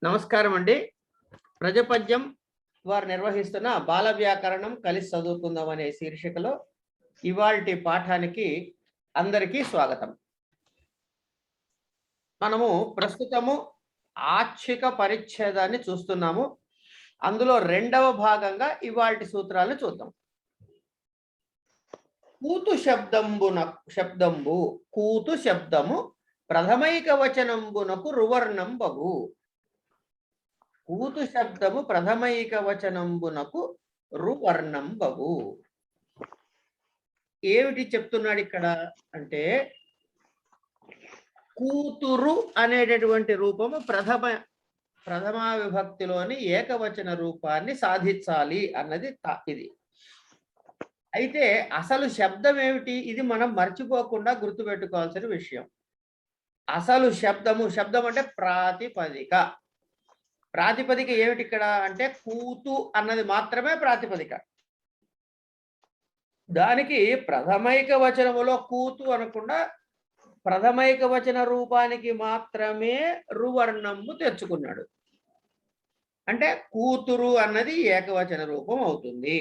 నమస్కారం అండి. ప్రజపద్యం వారు నిర్వహిస్తున్న బాల వ్యాకరణం కలిసి చదువుకుందాం అనే శీర్షికలో ఇవాల్టి పాఠానికి అందరికీ స్వాగతం. మనము ప్రస్తుతము ఆచ్ఛిక పరిచ్ఛేదాన్ని చూస్తున్నాము. అందులో రెండవ భాగంగా ఇవాల్టి సూత్రాలను చూద్దాం. కూతు శబ్దంబు కూతు శబ్దము ప్రథమైక వచనంబునకు రువర్ణం బగు. కూతు శబ్దము ప్రథమైక వచనంబునకు రువర్ణం బగు. ఏమిటి చెప్తున్నాడు ఇక్కడ అంటే, కూతురు అనేటటువంటి రూపము ప్రథమా విభక్తిలోని ఏకవచన రూపాన్ని సాధించాలి అన్నది ఇది. అయితే అసలు శబ్దం ఏమిటి? ఇది మనం మర్చిపోకుండా గుర్తుపెట్టుకోవాల్సిన విషయం. అసలు శబ్దం అంటే ప్రాతిపదిక. ప్రాతిపదిక ఏమిటి ఇక్కడ అంటే కూతు అన్నది మాత్రమే ప్రాతిపదిక. దానికి ప్రథమైక వచనములో కూతు అనకుండా ప్రథమైక వచన రూపానికి మాత్రమే రువర్ణము తెచ్చుకున్నాడు. అంటే కూతురు అన్నది ఏకవచన రూపం అవుతుంది.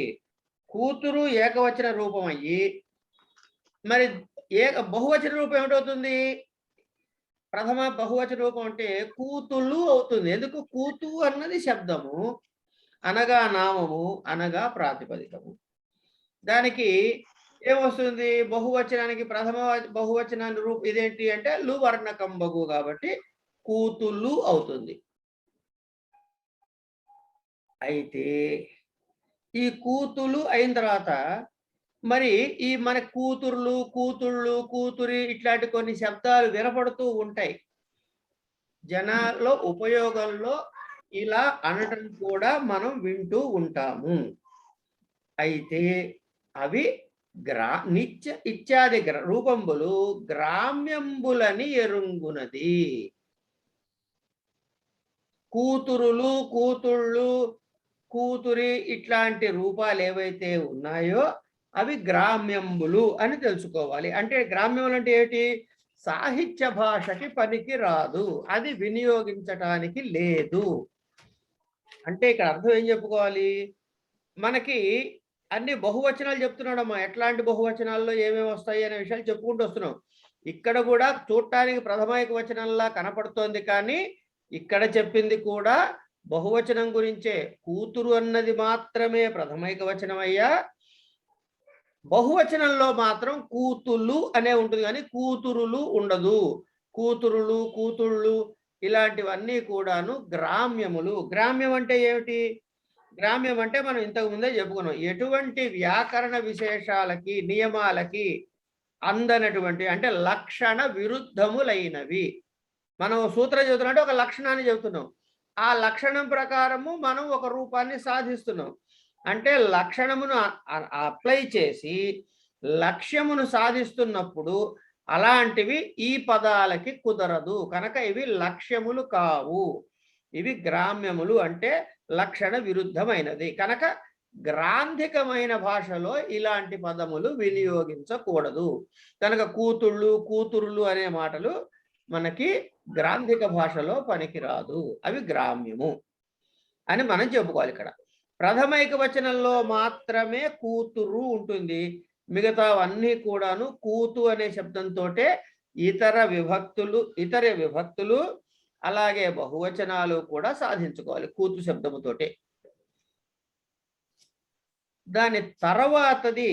కూతురు ఏకవచన రూపం అయ్యి మరి బహువచన రూపం ఏమిటవుతుంది? ప్రథమ బహువచన రూపం అంటే కూతుళ్ళు అవుతుంది. ఎందుకు? కూతు అన్నది శబ్దము, అనగా నామము, అనగా ప్రాతిపదికము. దానికి ఏమొస్తుంది? బహువచనానికి ప్రథమ బహువచనాన్ని రూపం ఇదేంటి అంటే లు వర్ణకం బగు, కాబట్టి కూతుళ్ళు అవుతుంది. అయితే ఈ కూతులు అయిన తర్వాత మరి ఈ మన కూతుర్లు, కూతుళ్ళు, కూతురి ఇట్లాంటి కొన్ని శబ్దాలు వినపడుతూ ఉంటాయి. జనాల్లో ఉపయోగంలో ఇలా అనటం కూడా మనం వింటూ ఉంటాము. అయితే అవి ఇత్యాది రూపంబులు గ్రామ్యంబులని ఎరుంగునది. కూతురులు, కూతుళ్ళు, కూతురి ఇట్లాంటి రూపాలు ఏవైతే ఉన్నాయో అవి గ్రామ్యంబులు అని తెలుసుకోవాలి. అంటే గ్రామ్యములు అంటే ఏంటి? సాహిత్య భాషకి పనికి రాదు, అది వినియోగించటానికి లేదు. అంటే ఇక్కడ అర్థం ఏం చెప్పుకోవాలి? మనకి అన్ని బహువచనాలు చెప్తున్నాడమ్మా. ఎట్లాంటి బహువచనాల్లో ఏమేమి వస్తాయి అనే విషయాలు చెప్పుకుంటూ వస్తున్నాం. ఇక్కడ కూడా చూడటానికి ప్రథమైక వచనంలా కనపడుతోంది, కానీ ఇక్కడ చెప్పింది కూడా బహువచనం గురించే. కూతురు అన్నది మాత్రమే ప్రథమైక వచనం అయ్యా. బహువచనంలో మాత్రం కూతుళ్ళు అనే ఉంటుంది, కానీ కూతురులు ఉండదు. కూతురులు, కూతుళ్ళు ఇలాంటివన్నీ కూడాను గ్రామ్యములు. గ్రామ్యం అంటే ఏమిటి? గ్రామ్యం అంటే మనం ఇంతకు ముందే చెప్పుకున్నాం, ఎటువంటి వ్యాకరణ విశేషాలకి, నియమాలకి అందనటువంటి, అంటే లక్షణ విరుద్ధములైనవి. మనం సూత్రం చెబుతున్నాం, ఒక లక్షణాన్ని చెబుతున్నాం. ఆ లక్షణం ప్రకారము మనం ఒక రూపాన్ని సాధిస్తున్నాం. అంటే లక్షణమును అప్లై చేసి లక్ష్యమును సాధిస్తున్నప్పుడు అలాంటివి ఈ పదాలకి కుదరదు, కనుక ఇవి లక్ష్యములు కావు. ఇవి గ్రామ్యములు, అంటే లక్షణ విరుద్ధమైనది. కనుక గ్రాంధికమైన భాషలో ఇలాంటి పదములు వినియోగించకూడదు. కనుక కూతుళ్ళు, కూతురులు అనే మాటలు మనకి గ్రాంధిక భాషలో పనికిరాదు, అవి గ్రామ్యము అని మనం చెప్పుకోవాలి. ఇక్కడ ప్రథమైక వచనంలో మాత్రమే కూతురు ఉంటుంది, మిగతావన్నీ కూడాను కూతు అనే శబ్దంతో ఇతర విభక్తులు అలాగే బహువచనాలు కూడా సాధించుకోవాలి కూతు శబ్దముతోటే. దాని తర్వాతది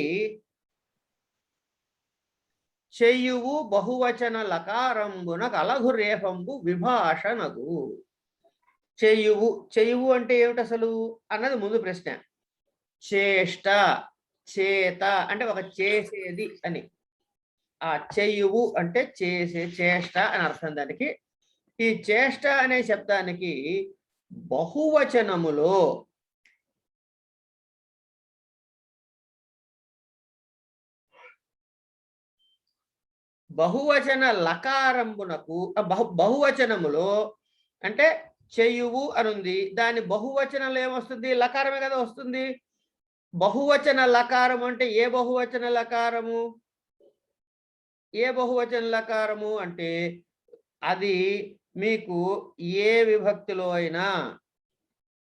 చెయ్యువు బహువచన లకారంబున కలఘు రేపంబు విభాషణగు. చెయ్యువు అంటే ఏమిటి అసలు అన్నది ముందు ప్రశ్న. చేష్ట, చేత అంటే ఒక చేసేది అని. ఆ చెయ్యువు అంటే చేష్ట అని అర్థం. దానికి ఈ చేష్ట అనే శబ్దానికి బహువచనములో బహువచన లకారంబునకు బహువచనములో అంటే చెయ్యువు అనుంది, దాని బహువచనంలో ఏమొస్తుంది? లకారమే కదా వస్తుంది. బహువచన లకారం అంటే ఏ బహువచన లకారము? ఏ బహువచన లకారము అంటే అది మీకు ఏ విభక్తిలో అయినా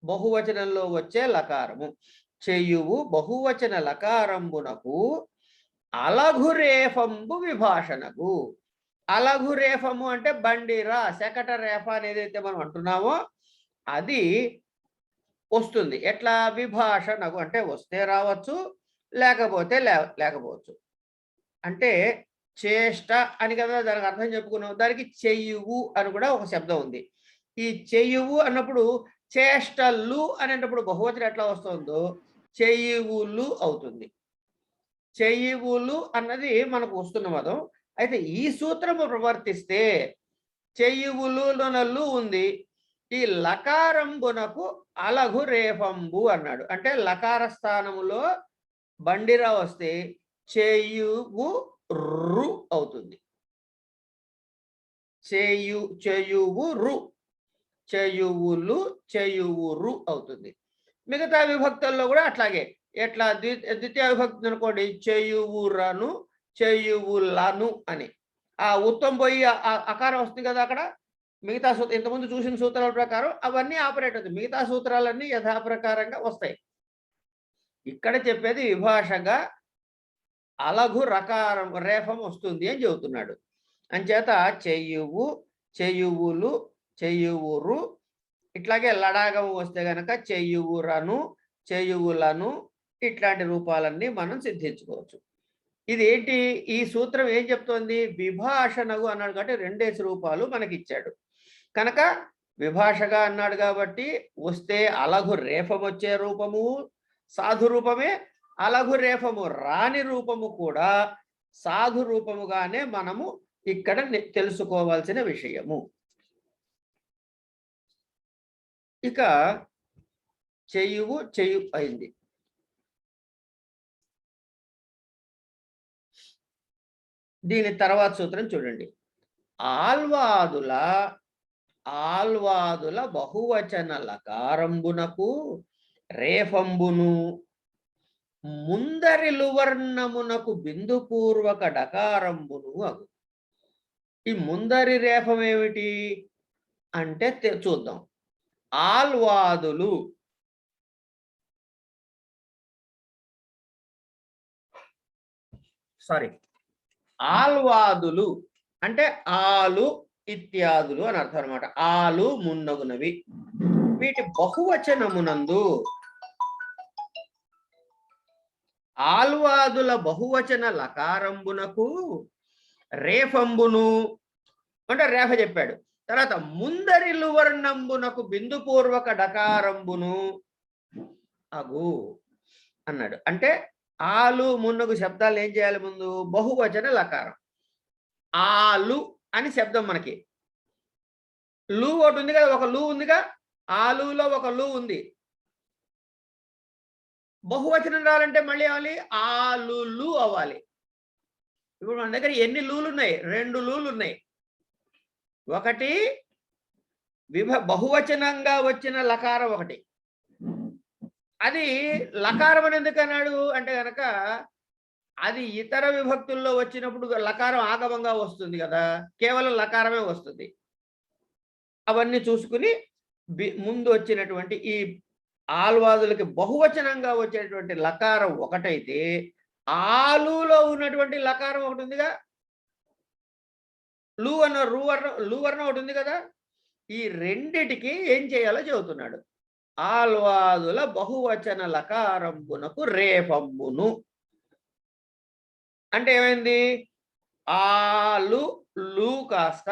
బహువచనంలో వచ్చే లకారము. చెయ్యువు బహువచన లకారంబునకు అలఘురేఫంబు విభాషణకు. అలఘురేఫము అంటే బండిరా శకట రేఫ అని ఏదైతే మనం అంటున్నామో అది వస్తుంది. ఎట్లా? విభాషణకు అంటే వస్తే రావచ్చు, లేకపోతే లేకపోవచ్చు. అంటే చేష్ట అని కదా దానికి అర్థం చెప్పుకున్నాం. దానికి చెయ్యువు అని కూడా ఒక శబ్దం ఉంది. ఈ చెయ్యువు అన్నప్పుడు చేష్టలు అనేటప్పుడు బహువచనం ఎట్లా వస్తుందో చెయ్యువులు అవుతుంది. చెయ్యువులు అన్నది మనకు వస్తున్న పదం. అయితే ఈ సూత్రము ప్రవర్తిస్తే చెయ్యువులు ఉంది. ఈ లకారంబునకు అలఘు రేఫంబు అన్నాడు. అంటే లకార స్థానములో బండిరా వస్తే చేయువు రు అవుతుంది. చేయువు రు, చేయువులు, చేయువురు అవుతుంది. మిగతా విభక్తుల్లో కూడా అట్లాగే. ఎట్లా? ద్వితీయ విభక్తి అనుకోండి, చేయువురను, చేయువులను అని. ఆ ఉత్తం పోయి అకారం వస్తుంది కదా అక్కడ. మిగతా ఇంతకుముందు చూసిన సూత్రాల ప్రకారం అవన్నీ ఆపరేట్ అవుతాయి. మిగతా సూత్రాలన్నీ యథాప్రకారంగా వస్తాయి. ఇక్కడ చెప్పేది విభాషగా అలఘు రకారం రేఫం వస్తుంది అని చెబుతున్నాడు. అంచేత చెయ్యువు, చెయ్యువులు, చెయ్యువురు, ఇట్లాగే లడాగము వస్తే గనక చెయ్యువురను, చెయ్యువులను, ఇట్లాంటి రూపాలన్నీ మనం సిద్ధించుకోవచ్చు. ఇది ఏంటి? ఈ సూత్రం ఏం చెప్తోంది? విభాషణగు అన్నాడు కాబట్టి రెండేసి రూపాలు మనకిచ్చాడు. కనుక విభాషగా అన్నాడు కాబట్టి వస్తే అలఘు రేఫం వచ్చే రూపము సాధు రూపమే, అలఘు రేఫము రాని రూపము కూడా సాధు రూపముగానే మనము ఇక్కడ తెలుసుకోవాల్సిన విషయము. ఇక చెయ్యువు చెయ్యు అయింది. దీని తర్వాత సూత్రం చూడండి. ఆల్వాదుల బహువచన లకారంబునకు రేఫంబును ముందరి లువర్ణమునకు బిందుపూర్వక డకారంబును అగు. ఈ ముందరి రేఫం ఏమిటి అంటే చూద్దాం. ఆల్వాదులు ఆల్వాదులు అంటే ఆలు ఇత్యాదులు అని అర్థం అనమాట. ఆలు మున్నగునవి. వీటి బహువచనమునందు ఆల్వాదుల బహువచన లకారంబునకు రేఫంబును అంటే రేఫ చెప్పాడు. తర్వాత ముందరి లువర్ణంబునకు బిందుపూర్వక డకారంబును అగు అన్నాడు. అంటే ఆలు మున్నగు శబ్దాలు ఏం చేయాలి? ముందు బహువచన లకారం. ఆలు అని శబ్దం మనకి. లు ఒకటి ఉంది కదా, ఒక లు ఉందిగా. ఆలులో ఒక లు ఉంది. బహువచనం రావాలంటే మళ్ళీ అవ్వాలి ఆలులు అవ్వాలి. ఇప్పుడు మన దగ్గర ఎన్ని లూలు ఉన్నాయి? 2 లూలు ఉన్నాయి. ఒకటి బహువచనంగా వచ్చిన లకారం ఒకటి. అది లకారం అని ఎందుకు అన్నాడు అంటే కనుక అది ఇతర విభక్తుల్లో వచ్చినప్పుడు లకారం ఆగమంగా వస్తుంది కదా, కేవలం లకారమే వస్తుంది. అవన్నీ చూసుకుని ముందు వచ్చినటువంటి ఈ ఆల్వాదులకి బహువచనంగా వచ్చేటువంటి లకారం ఒకటైతే ఆలులో ఉన్నటువంటి లకారం ఒకటి ఉందిగా, లు వర్ణం ఒకటి ఉంది కదా. ఈ రెండిటికి ఏం చేయాలో చెబుతున్నాడు. ఆల్వాదుల బహువచన లకారంబునకు రేఫంబును అంటే ఏమైంది? ఆలు లు కాస్త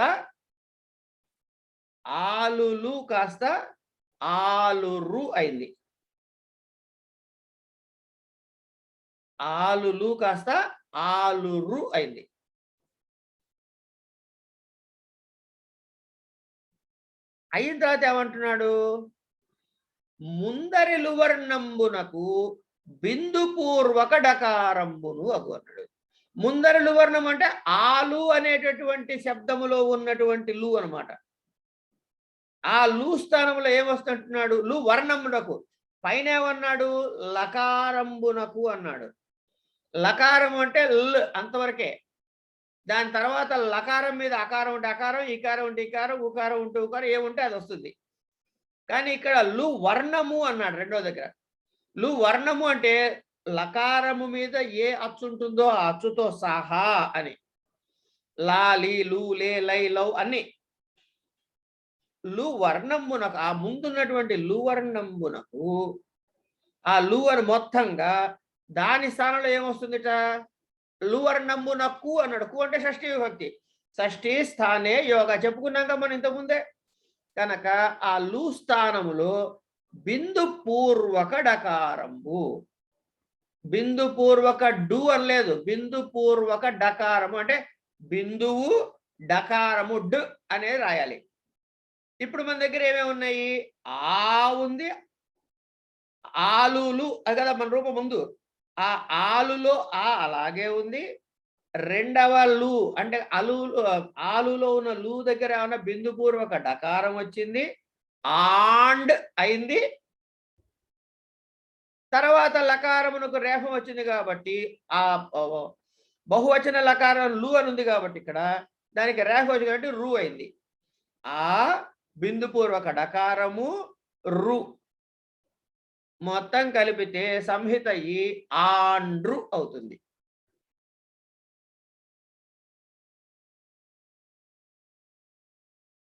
ఆలులు కాస్త ఆలురు అయింది. ఆలులు కాస్త ఆలురు అయింది. అయిన తర్వాత ఏమంటున్నాడు? ముందరి లువర్ణంబునకు బిందుపూర్వక డకారంబును అగు అన్నాడు. ముందరి లువర్ణం అంటే ఆలు అనేటటువంటి శబ్దములో ఉన్నటువంటి లు అనమాట. ఆ లు స్థానంలో ఏమొస్తుంటున్నాడు? లు వర్ణమునకు పైన ఏమన్నాడు? లకారంబునకు అన్నాడు. లకారం అంటే ల్ అంతవరకే. దాని తర్వాత లకారం మీద అకారం ఉంటే అకారం, ఈకారం ఉంటే ఈకారం, ఉకారం ఉంటే ఉకారం, ఏముంటే అది వస్తుంది. కానీ ఇక్కడ లు వర్ణము అన్నాడు రెండో దగ్గర. లు వర్ణము అంటే లకారము మీద ఏ అచ్చు ఉంటుందో ఆ అచ్చుతో సహా అని. లా, లీ, లు, లే, లై, లవ్ అన్ని. లు వర్ణమునకు ఆ ముందున్నటువంటి లు వర్ణమునకు ఆ లు అని మొత్తంగా దాని స్థానంలో ఏమొస్తుందిట? లు వర్ణమునకు అన్నాడు. కు అంటే షష్ఠీ విభక్తి. షష్ఠీ స్థానే యోగ చెప్పుకున్నాక మనం ఇంతకుముందే. కనుక ఆ లు స్థానములో బిందు పూర్వక డకారంబు. బిందు పూర్వక డు అనలేదు, బిందు పూర్వక డకారము అంటే బిందువు డకారము డ్ అనేది రాయాలి. ఇప్పుడు మన దగ్గర ఏమేమి ఉన్నాయి? ఆ ఉంది, ఆలులు అది కదా మన రూపం ముందు. ఆ ఆలులో ఆ అలాగే ఉంది. రెండవ లు అంటే ఆలులో ఉన్న లు దగ్గర ఏమన్నా బిందుపూర్వక డకారం వచ్చింది, ఆండ్ అయింది. తర్వాత లకారమునకు రేఫం వచ్చింది కాబట్టి ఆ బహువచన లకారం లు అని ఉంది కాబట్టి ఇక్కడ దానికి రేఫ వచ్చింది కాబట్టి రు అయింది. ఆ బిందుపూర్వక డకారము రు మొత్తం కలిపితే సంహిత ఈ ఆండ్రు అవుతుంది.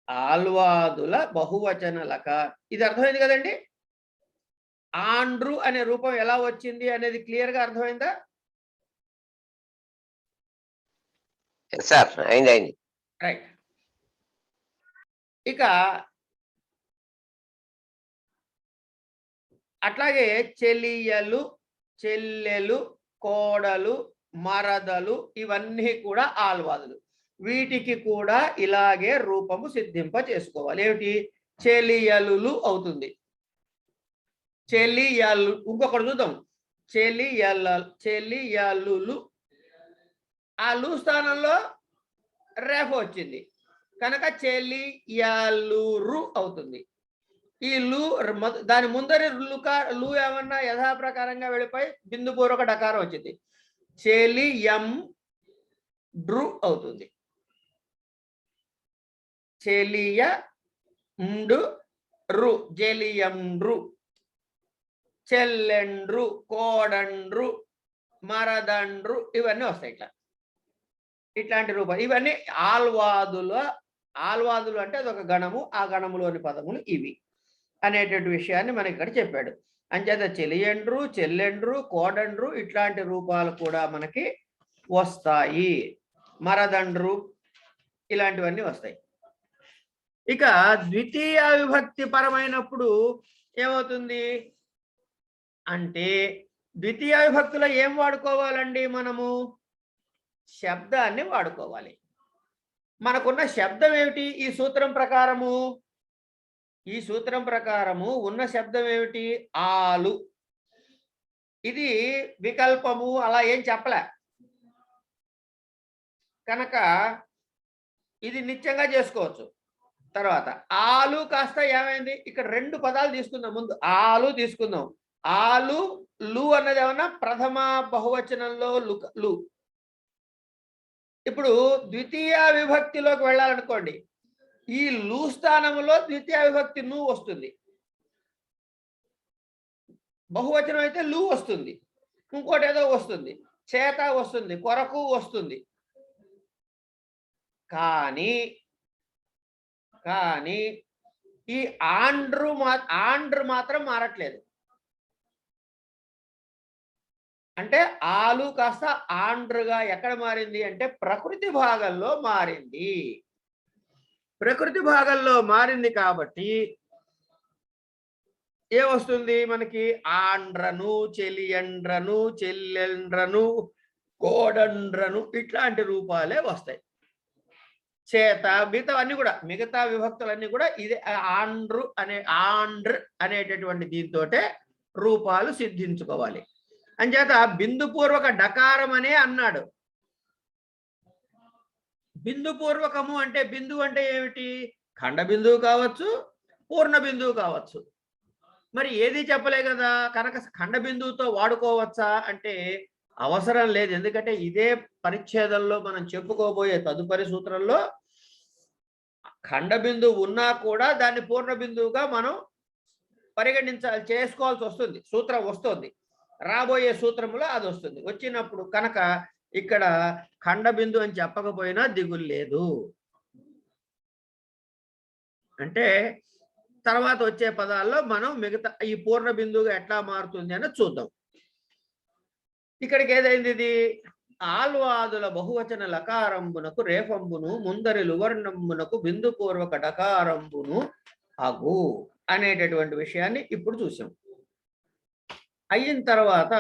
ఆల్వాదుల బహువచన లకారం. ఇది అర్థమైంది కదండి? ఆండ్రు అనే రూపం ఎలా వచ్చింది అనేది క్లియర్గా అర్థమైందా? సార్ అయింది. రైట్. ఇక అట్లాగే చెలియలు, చెల్లెలు, కోడలు, మరదలు ఇవన్నీ కూడా ఆల్వాదులు. వీటికి కూడా ఇలాగే రూపము సిద్ధింప చేసుకోవాలి. ఏమిటి? చెలియలు అవుతుంది. చెలియలు. ఇంకొకటి చూద్దాం. చెలియలు. ఆ లు స్థానంలో రేఫ వచ్చింది కనుక చెలియలురు అవుతుంది. ఈ లు దాని ముందరి లు ఏమన్నా యథాప్రకారంగా వెళ్ళిపోయి బిందుపూర్వక డకారం వచ్చింది. చెలియం డ్రు అవుతుంది. చెలియ రు జెలియండ్రు, చెల్లెండ్రు, కోడండ్రు, మరదండ్రు ఇవన్నీ వస్తాయి. ఇట్లాంటి రూపాలు ఇవన్నీ ఆల్వాదులు అంటే అదొక గణము. ఆ గణములోని పదములు ఇవి అనేటువంటి విషయాన్ని మనకి ఇక్కడ చెప్పాడు. అంచేత చెలియండ్రు, చెల్లెండ్రు, కోడండ్రు ఇట్లాంటి రూపాలు కూడా మనకి వస్తాయి. మరదండ్రు ఇలాంటివన్నీ వస్తాయి. ఇక ద్వితీయ విభక్తి పరమైనప్పుడు ఏమవుతుంది అంటే ద్వితీయ విభక్తిలో ఏం వాడుకోవాలండి? మనము శబ్దాన్ని వాడుకోవాలి. మనకున్న శబ్దం ఏమిటి? ఈ సూత్రం ప్రకారము ఉన్న శబ్దం ఏమిటి? ఆలు. ఇది వికల్పము అలా ఏం చెప్పలే కనుక ఇది నిత్యంగా చేసుకోవచ్చు. తర్వాత ఆలు కాస్త ఏమైంది? ఇక్కడ రెండు పదాలు తీసుకుందాం. ముందు ఆలు తీసుకుందాం. ఆలు లు అన్నది ఏమన్నా ప్రథమ బహువచనంలో లు. ఇప్పుడు ద్వితీయ విభక్తిలోకి వెళ్ళాలనుకోండి, ఈ లు స్థానంలో ద్వితీయ విభక్తి ను వస్తుంది. బహువచనం అయితే లు వస్తుంది, ఇంకోటి ఏదో వస్తుంది, చేత వస్తుంది, కొరకు వస్తుంది. కానీ ఈ ఆండ్రు మాత్రం మారట్లేదు. అంటే ఆలు కాస్త ఆండ్రుగా ఎక్కడ మారింది అంటే ప్రకృతి భాగంలో మారింది. ప్రకృతి భాగంలో మారింది కాబట్టి ఏమొస్తుంది మనకి? ఆండ్రను, చెలియండ్రను, చెల్లెండ్రను, కోడండ్రను ఇట్లాంటి రూపాలే వస్తాయి. చేత మిగతా విభక్తులన్నీ కూడా ఇదే ఆండ్రు అనేటటువంటి దీంతోటే రూపాలు సిద్ధించుకోవాలి. అంచేత బిందుపూర్వక డకారం అనే అన్నాడు. బిందుపూర్వకము అంటే బిందువు అంటే ఏమిటి? ఖండ బిందువు కావచ్చు, పూర్ణ బిందువు కావచ్చు. మరి ఏది చెప్పలే కదా కనుక ఖండ బిందువుతో వాడుకోవచ్చా అంటే అవసరం లేదు. ఎందుకంటే ఇదే పరిచ్ఛేదంలో మనం చెప్పుకోబోయే తదుపరి సూత్రంలో ఖండ బిందువు ఉన్నా కూడా దాన్ని పూర్ణ బిందువుగా మనం చేసుకోవాల్సి వస్తుంది. సూత్రం వస్తుంది. రాబోయే సూత్రంలో అది వస్తుంది. వచ్చినప్పుడు కనుక ఇక్కడ ఖండ బిందు అని చెప్పకపోయినా దిగులు లేదు. అంటే తర్వాత వచ్చే పదాల్లో మనం మిగతా ఈ పూర్ణ బిందువుగా ఎట్లా మారుతుంది అని చూద్దాం. ఇక్కడికి ఏదైంది ఇది? ఆల్వాదుల బహువచన లకారంబునకు రేఫంబును ముందరి లువర్ణంబునకు బిందుపూర్వక డకారంబును అగు అనేటటువంటి విషయాన్ని ఇప్పుడు చూసాం. అయిన తర్వాత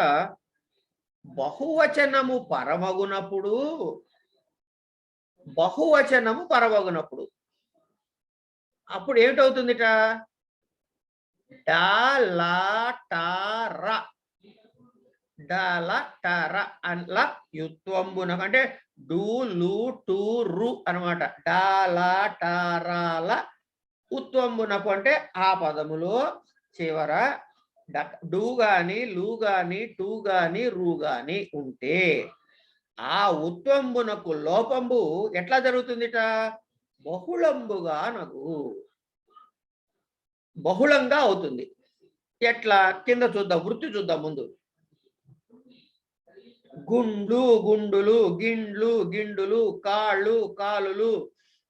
బహువచనము పరమగునప్పుడు అప్పుడు ఏమిటవుతుందిట? డాల అట్లా యుత్వంబునకు అంటే డు లు టు రు అనమాట. డాల ఉత్వంబునకు అంటే ఆ పదములో చివర డు గాని లు గాని టు గాని రు గాని ఉంటే ఆ ఉత్వంబునకు లోపంబు ఎట్లా జరుగుతుందిట? బహుళంబుగా నగు, బహుళంగా అవుతుంది. ఎట్లా? కింద చూద్దాం, వృత్తి చూద్దాం ముందు. గుండ్లు గుండులు, గిండ్లు గిండులు, కాళ్ళు కాలులు,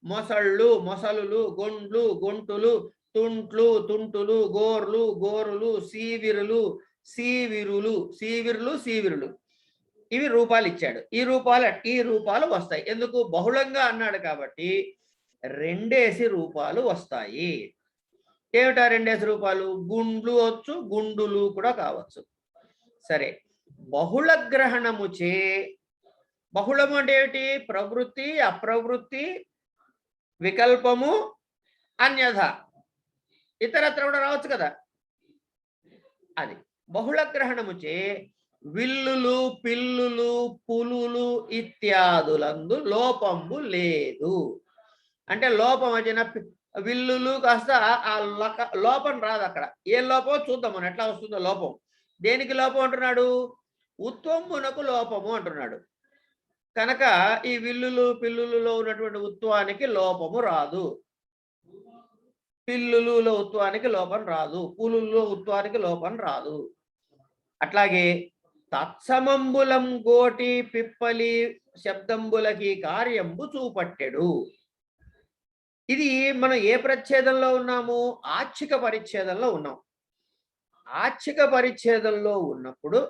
మొసళ్ళు మొసలులు, గొండ్లు గొంటులు, తుంట్లు తుంటులు, గోర్లు గోరులు, సీవిరులు సీవిరులు. ఇవి రూపాలు ఇచ్చాడు. ఈ రూపాలు వస్తాయి. ఎందుకు? బహుళంగా అన్నాడు కాబట్టి రెండేసి రూపాలు వస్తాయి. ఏమిటా రెండేసి రూపాలు? గుండ్లు వచ్చు, గుండులు కూడా కావచ్చు. సరే, బహుళ గ్రహణముచే, బహుళము అంటే ఏమిటి? ప్రవృత్తి, అప్రవృత్తి, వికల్పము, అన్యథ, ఇతరత్ర కూడా రావచ్చు కదా. అది బహుళ గ్రహణముచే విల్లులు పిల్లులు పులులు ఇత్యాదులందు లోపంబు లేదు. అంటే లోపం వచ్చిన విల్లులు కాస్త ఆ లోపం రాదు. అక్కడ ఏ లోపం చూద్దాం మనం ఎట్లా వస్తుందో లోపం. దేనికి లోపం అంటున్నాడు? ఉత్వంబునకు లోపము అంటున్నాడు. కనుక ఈ విల్లులు పిల్లులలో ఉన్నటువంటి ఉత్వానికి లోపము రాదు. పిల్లులలో ఉత్వానికి లోపం రాదు, పులుల్లో ఉత్వానికి లోపం రాదు. అట్లాగే తత్సమంబులం గోటి పిప్పలి శబ్దంబులకి కార్యంబు చూపట్టెడు. ఇది మనం ఏ పరిచ్ఛేదంలో ఉన్నాము? ఆచ్చిక పరిచ్ఛేదంలో ఉన్నాం. ఆచ్చిక పరిచ్ఛేదంలో ఉన్నప్పుడు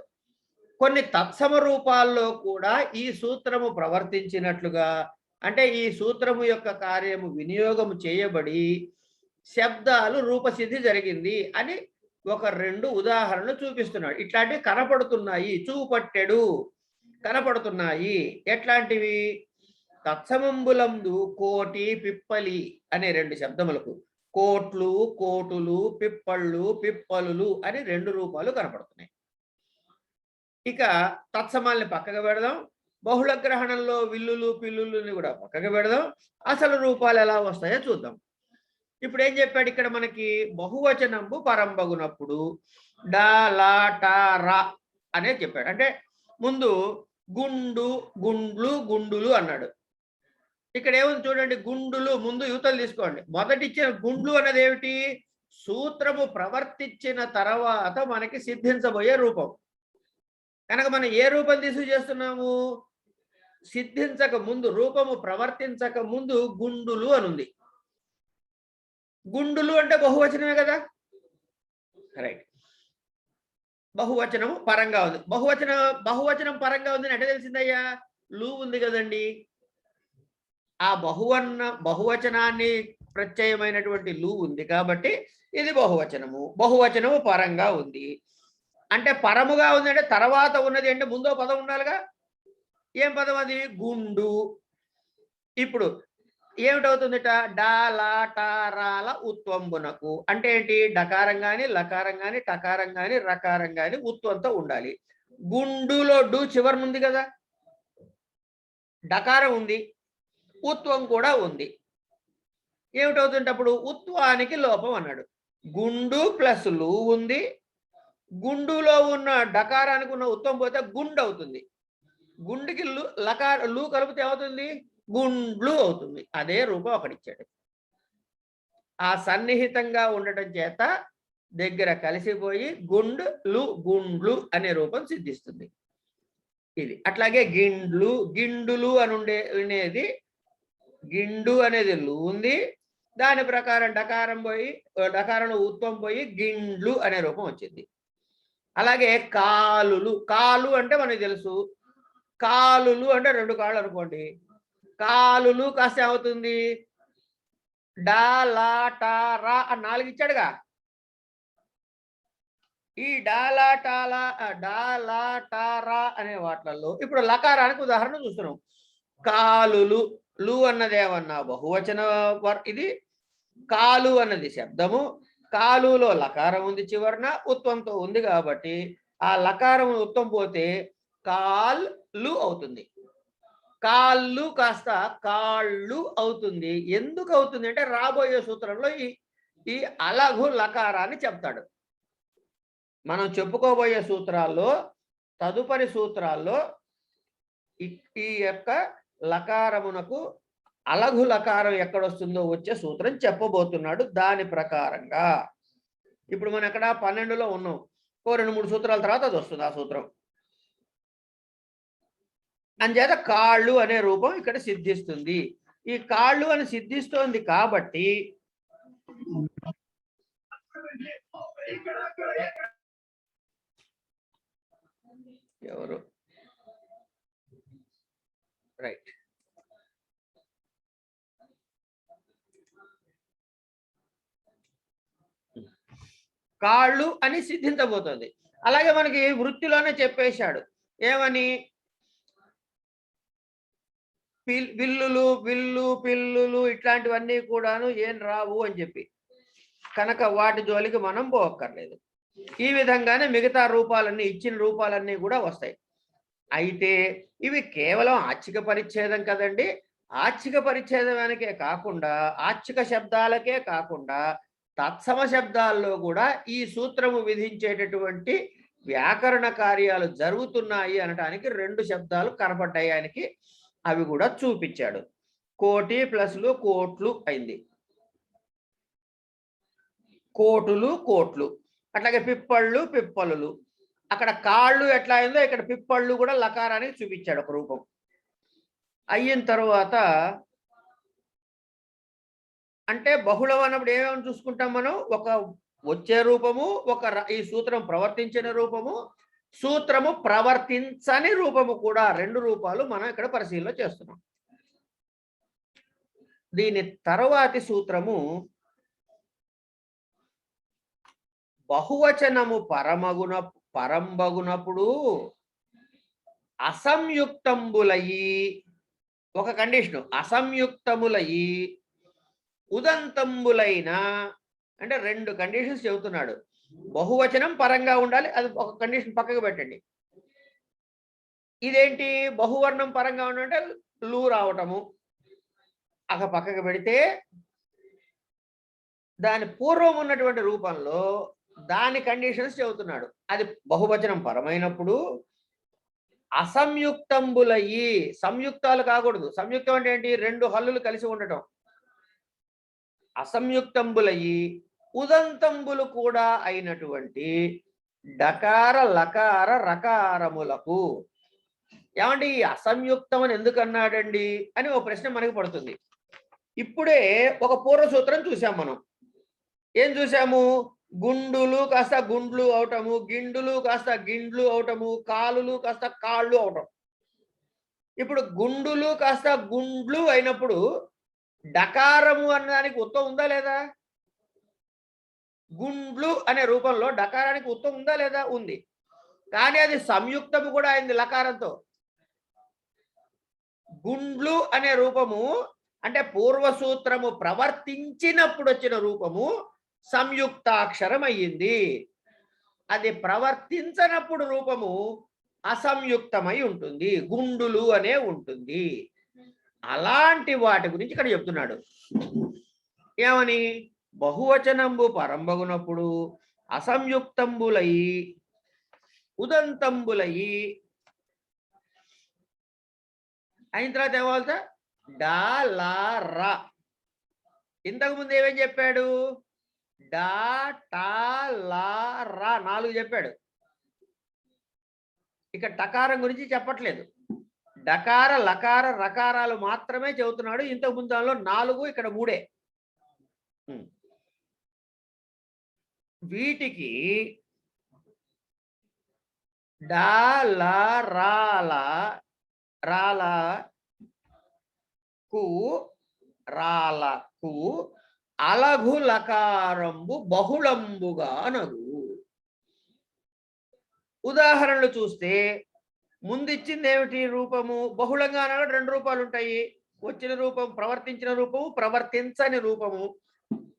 కొన్ని తత్సమ రూపాల్లో కూడా ఈ సూత్రము ప్రవర్తించినట్లుగా, అంటే ఈ సూత్రము యొక్క కార్యము వినియోగము చేయబడి శబ్దాలు రూపసిద్ధి జరిగింది అని ఒక రెండు ఉదాహరణలు చూపిస్తున్నాడు. ఇట్లాంటివి కనపడుతున్నాయి, చూపట్టెడు కనపడుతున్నాయి. ఎట్లాంటివి? తత్సమంబులందు కోటి పిప్పలి అనే రెండు శబ్దములకు కోట్లు కోటులు పిప్పళ్ళు పిప్పలులు అని రెండు రూపాలు కనపడుతున్నాయి. ఇక తత్సమాల్ని పక్కకు పెడదాం, బహుళ గ్రహణంలో విల్లులు పిల్లులని కూడా పక్కకు పెడదాం. అసలు రూపాలు ఎలా వస్తాయో చూద్దాం. ఇప్పుడు ఏం చెప్పాడు ఇక్కడ మనకి? బహువచనంబు పరంబగునప్పుడు డా లా టా రా అనే చెప్పాడు. అంటే ముందు గుండు గుండ్లు గుండులు అన్నాడు. ఇక్కడ ఏముంది చూడండి, గుండులు ముందు యువతలు తీసుకోండి. మొదటి ఇచ్చిన గుండ్లు అన్నది ఏమిటి? సూత్రము ప్రవర్తించిన తర్వాత మనకి సిద్ధించబోయే రూపం. కనుక మనం ఏ రూపం చేస్తున్నాము? సిద్ధించక ముందు, రూపము ప్రవర్తించక ముందు గుండులు అనుంది. గుండులు అంటే బహువచనమే కదా. రైట్, బహువచనము పరంగా ఉంది. బహువచనం పరంగా ఉంది అంటే తెలిసిందయ్యా, లు ఉంది కదండి. ఆ బహువచనాన్ని ప్రత్యయమైనటువంటి లు ఉంది కాబట్టి ఇది బహువచనము పరంగా ఉంది. అంటే పరముగా ఉంది అంటే తర్వాత ఉన్నది అంటే ముందో పదం ఉండాలిగా. ఏం పదం అది? గుండు. ఇప్పుడు ఏమిటవుతుందిట? డాలాటారాల ఉత్వంబునకు అంటే ఏంటి? డకారం గాని లకారం గాని టకారం గాని రకారం గాని ఉత్వంతో ఉండాలి. గుండులో డు చివరి ఉంది కదా, డకారం ఉంది, ఉత్వం కూడా ఉంది. ఏమిటవుతుంటే అప్పుడు ఉత్వానికి లోపం అన్నాడు. గుండు ప్లస్ లు ఉంది, గుండులో ఉన్న డకారానికి ఉన్న ఉత్వం పోతే గుండు అవుతుంది. గుండుకి లు కలిపితే ఏమవుతుంది? గుండ్లు అవుతుంది. అదే రూపం అక్కడిచ్చాడు. ఆ సన్నిహితంగా ఉండటం చేత దగ్గర కలిసిపోయి గుండ్లు అనే రూపం సిద్ధిస్తుంది. ఇది అట్లాగే గిండులు అని ఉండేది గిండు అనేది లు ఉంది. దాని ప్రకారం డకారం ఉత్వం పోయి గిండ్లు అనే రూపం వచ్చింది. అలాగే కాలు అంటే మనకు తెలుసు. కాలులు అంటే 2 కాళ్ళు అనుకోండి. కాలులు కాస్త ఏమవుతుంది? డా లా టా రా అని 4 ఇచ్చాడుగా. ఈ డాలా టారా అనే వాటిల్లో ఇప్పుడు లకారానికి ఉదాహరణ చూస్తున్నాం. కాలులు లు అన్నదేమన్నా బహువచన ఇది. కాలు అన్నది శబ్దము. కాలులో లకారం ఉంది, చివరన ఉత్వంతో ఉంది కాబట్టి ఆ లకారం ఉత్వం పోతే కాళ్ళు అవుతుంది. కాళ్ళు కాస్త కాళ్ళు అవుతుంది. ఎందుకు అవుతుంది అంటే రాబోయే సూత్రంలో ఈ అలఘు లకారాన్ని చెప్తాడు. మనం చెప్పుకోబోయే సూత్రాల్లో తదుపరి సూత్రాల్లో ఈ యొక్క లకారమునకు అలఘు లకారం ఎక్కడొస్తుందో వచ్చే సూత్రం చెప్పబోతున్నాడు. దాని ప్రకారంగా ఇప్పుడు మనం ఎక్కడ 12లో ఉన్నాం. 2-3 సూత్రాల తర్వాత అది వస్తుంది ఆ సూత్రం. అంచేత కాళ్ళు అనే రూపం ఇక్కడ సిద్ధిస్తుంది. ఈ కాళ్ళు అని సిద్ధిస్తోంది కాబట్టి ఎవరు రైట్ కాళ్ళు అని సిద్ధించబోతోంది. అలాగే మనకి వృత్తిలోనే చెప్పేశాడు. ఏమని? విల్లు పిల్లులు ఇట్లాంటివన్నీ కూడాను ఏం రావు అని చెప్పి, కనుక వాటి జోలికి మనం పోక్కర్లేదు. ఈ విధంగానే మిగతా రూపాలన్నీ ఇచ్చిన రూపాలన్నీ కూడా వస్తాయి. అయితే ఇవి కేవలం ఆచ్చిక పరిచ్ఛేదం కదండి. ఆచ్చిక పరిచ్ఛేదమానికే కాకుండా ఆచ్చిక శబ్దాలకే కాకుండా తత్సమ శబ్దాల్లో కూడా ఈ సూత్రము విధించేటటువంటి వ్యాకరణ కార్యాలు జరుగుతున్నాయి అనటానికి 2 శబ్దాలు కనపడ్డాయి ఆయనకి. అవి కూడా చూపించాడు. కోటి ప్లస్లు కోట్లు అయింది. కోట్లు. అట్లాగే పిప్పళ్ళు. అక్కడ కాళ్ళు ఎట్లా అయిందో ఇక్కడ పిప్పళ్ళు కూడా లకారానికి చూపించాడు ఒక రూపం. అయిన తర్వాత అంటే బహుళం అన్నప్పుడు ఏమేమి చూసుకుంటాం మనం? ఒక వచ్చే రూపము, ఈ సూత్రం ప్రవర్తించిన రూపము, సూత్రము ప్రవర్తించని రూపము కూడా 2 రూపాలు మనం ఇక్కడ పరిశీలన చేస్తున్నాం. దీని తరువాతి సూత్రము బహువచనము పరంబగునప్పుడు అసంయుక్తంబులయి, ఒక కండిషను, అసంయుక్తములయి ఉదంతంబులైన అంటే 2 కండిషన్స్ చెబుతున్నాడు. బహువచనం పరంగా ఉండాలి, అది ఒక కండిషన్ పక్కకు పెట్టండి. ఇదేంటి? బహువర్ణం పరంగా ఉండాలంటే లు రావటము అక్కడ పక్కకు పెడితే దాని పూర్వం ఉన్నటువంటి రూపంలో దాని కండిషన్స్ చెబుతున్నాడు. అది బహువచనం పరమైనప్పుడు అసంయుక్తంబులయి, సంయుక్తాలు కాకూడదు. సంయుక్తం అంటే ఏంటి? 2 హల్లులు కలిసి ఉండటం. అసంయుక్తంబులయి ఉదంతంబులు కూడా అయినటువంటి డకార లకార రకారములకు. ఏమండి ఈ అసంయుక్తం అని ఎందుకు అన్నాడండి అని ఒక ప్రశ్న మనకి పడుతుంది. ఇప్పుడే ఒక పూర్వ సూత్రం చూసాం మనం. ఏం చూసాము? గుండులు కాస్త గుండ్లు అవటము, గిండులు కాస్త గిండ్లు అవటము, కాలులు కాస్త కాళ్ళు అవటం. ఇప్పుడు గుండులు కాస్త గుండ్లు అయినప్పుడు డకారము అన్నదానికి ఉత్తం ఉందా లేదా? గుండ్లు అనే రూపంలో డకారానికి ఉత్తం ఉందా లేదా? ఉంది. కానీ అది సంయుక్తము కూడా అయింది లకారంతో. గుండ్లు అనే రూపము అంటే పూర్వసూత్రము ప్రవర్తించినప్పుడు వచ్చిన రూపము సంయుక్తాక్షరం అయ్యింది. అది ప్రవర్తించనప్పుడు రూపము అసంయుక్తమై ఉంటుంది, గుండులు అనే ఉంటుంది. అలాంటి వాటి గురించి ఇక్కడ చెప్తున్నాడు. ఏమని? బహువచనంబు పరంబగునప్పుడు అసంయుక్తంబులయి ఉదంతంబులయి అయిన తర్వాత ఏమవుతా డా లా రా. ఇంతకు ముందు ఏమేం చెప్పాడు? డా టా లా రా 4 చెప్పాడు. ఇక టకారం గురించి చెప్పట్లేదు. డకార లకార రకారాలు మాత్రమే చెబుతున్నాడు. ఇంతకు ముందు దానిలో 4, ఇక్కడ 3. వీటికి డా లా రాల రాలకు రాలకు అలఘు లకారంబు బహుళంబుగా నగు. ఉదాహరణలు చూస్తే ముందు ఇచ్చింది ఏమిటి? రూపము బహుళంగా అనగా 2 రూపాలు ఉంటాయి. వచ్చిన రూపం ప్రవర్తించిన రూపము, ప్రవర్తించని రూపము.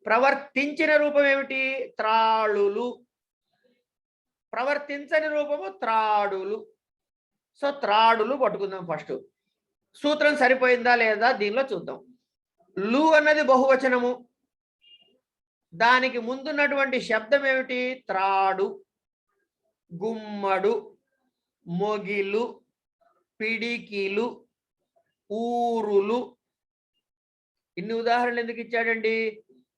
ప్రవర్తించిన రూపం ఏమిటి? త్రాళులు. ప్రవర్తించని రూపము త్రాడులు. సో త్రాడులు పట్టుకుందాం ఫస్ట్. సూత్రం సరిపోయిందా లేదా దీనిలో చూద్దాం. లు అన్నది బహువచనము. దానికి ముందున్నటువంటి శబ్దం ఏమిటి? త్రాడు, గుమ్మడు, మొగిలు, పిడికిలు, ఊరులు. ఇన్ని ఉదాహరణలు ఎందుకు ఇచ్చాడండి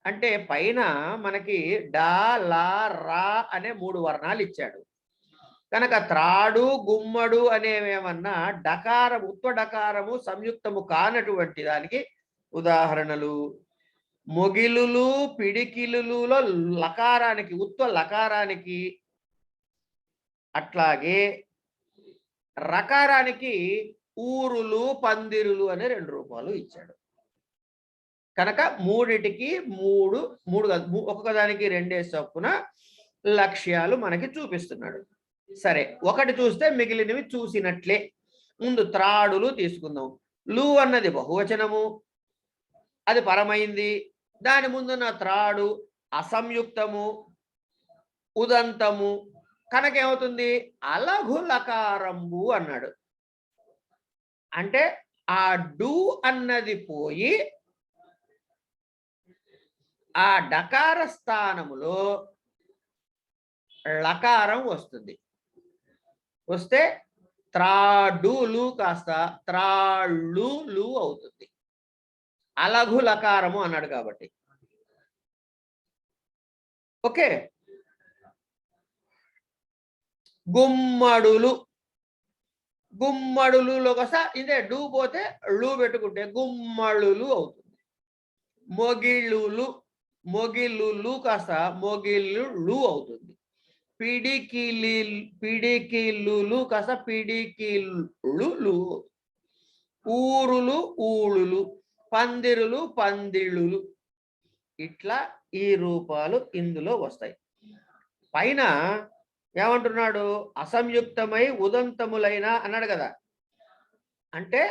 అంటే పైన మనకి డా లా రా అనే 3 వర్ణాలు ఇచ్చాడు కనుక త్రాడు గుమ్మడు అనేవేమన్నా డకారం ఉత్వ డకారము సంయుక్తము కానటువంటి దానికి ఉదాహరణలు. మొగిలులు పిడికిలులో లకారానికి ఉత్వ లకారానికి, అట్లాగే రకారానికి ఊరులు పందిరులు అనే 2 రూపాలు ఇచ్చాడు. కనుక మూడిటికి మూడు ఒక్కొక్కదానికి 2 చొప్పున లక్ష్యాలు మనకి చూపిస్తున్నాడు. సరే, ఒకటి చూస్తే మిగిలినవి చూసినట్లే. ముందు త్రాడులు తీసుకుందాం. లు అన్నది బహువచనము, అది పరమైంది. దాని ముందున్న త్రాడు అసంయుక్తము, ఉదంతము. కనుక ఏమవుతుంది? అలఘు లకారంబు అన్నాడు. అంటే ఆ డు అన్నది పోయి ఆ డకార స్థానములో లకారం వస్తుంది. వస్తే త్రాడులు కాస్త త్రాళ్ళు అవుతుంది. అలఘు లకారము అన్నాడు కాబట్టి. ఓకే. గుమ్మడులు, గుమ్మడులులో కాస్త ఇదే డు పోతే లు పెట్టుకుంటే గుమ్మడులు అవుతుంది. మొగిళ్ళులు, మొగిలులు కాస్త మొగిళ్ళు అవుతుంది. పిడికిలులు కాస్త పిడికిళ్ళు. ఊరులు ఊళులు, పందిరులు పందిళ్ళులు. ఇట్లా ఈ రూపాలు ఇందులో వస్తాయి. పైన ఏమంటున్నాడు? అసంయుక్తమై ఉదంతములైన అన్నాడు కదా. అంటే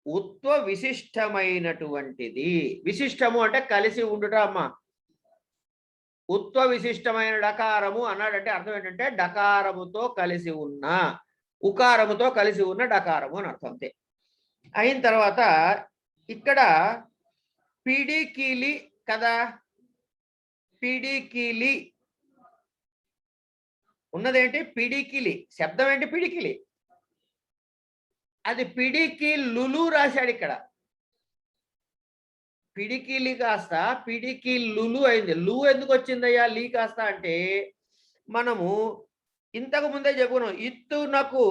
ఉత్వ విశిష్టమైనటువంటిది. విశిష్టము అంటే కలిసి ఉండుట అమ్మా. ఉత్వ విశిష్టమైన డకారము అన్నాడంటే అర్థం ఏంటంటే డకారముతో కలిసి ఉన్న, ఉకారముతో కలిసి ఉన్న డకారము అని అర్థం. అంతే. అయిన తర్వాత ఇక్కడ పిడికిలి కదా, పిడికిలి ఉన్నదేంటి? పిడికిలి. శబ్దం ఏంటి? పిడికిలి. అది పిడికిలులు రాశాడు ఇక్కడ. పిడికిలి కాస్త పిడికిలులు అయింది. లు ఎందుకు వచ్చిందయ్యా లీ కాస్త అంటే మనము ఇంతకు ముందే చెప్పుకున్నాం. ఇత్తునకు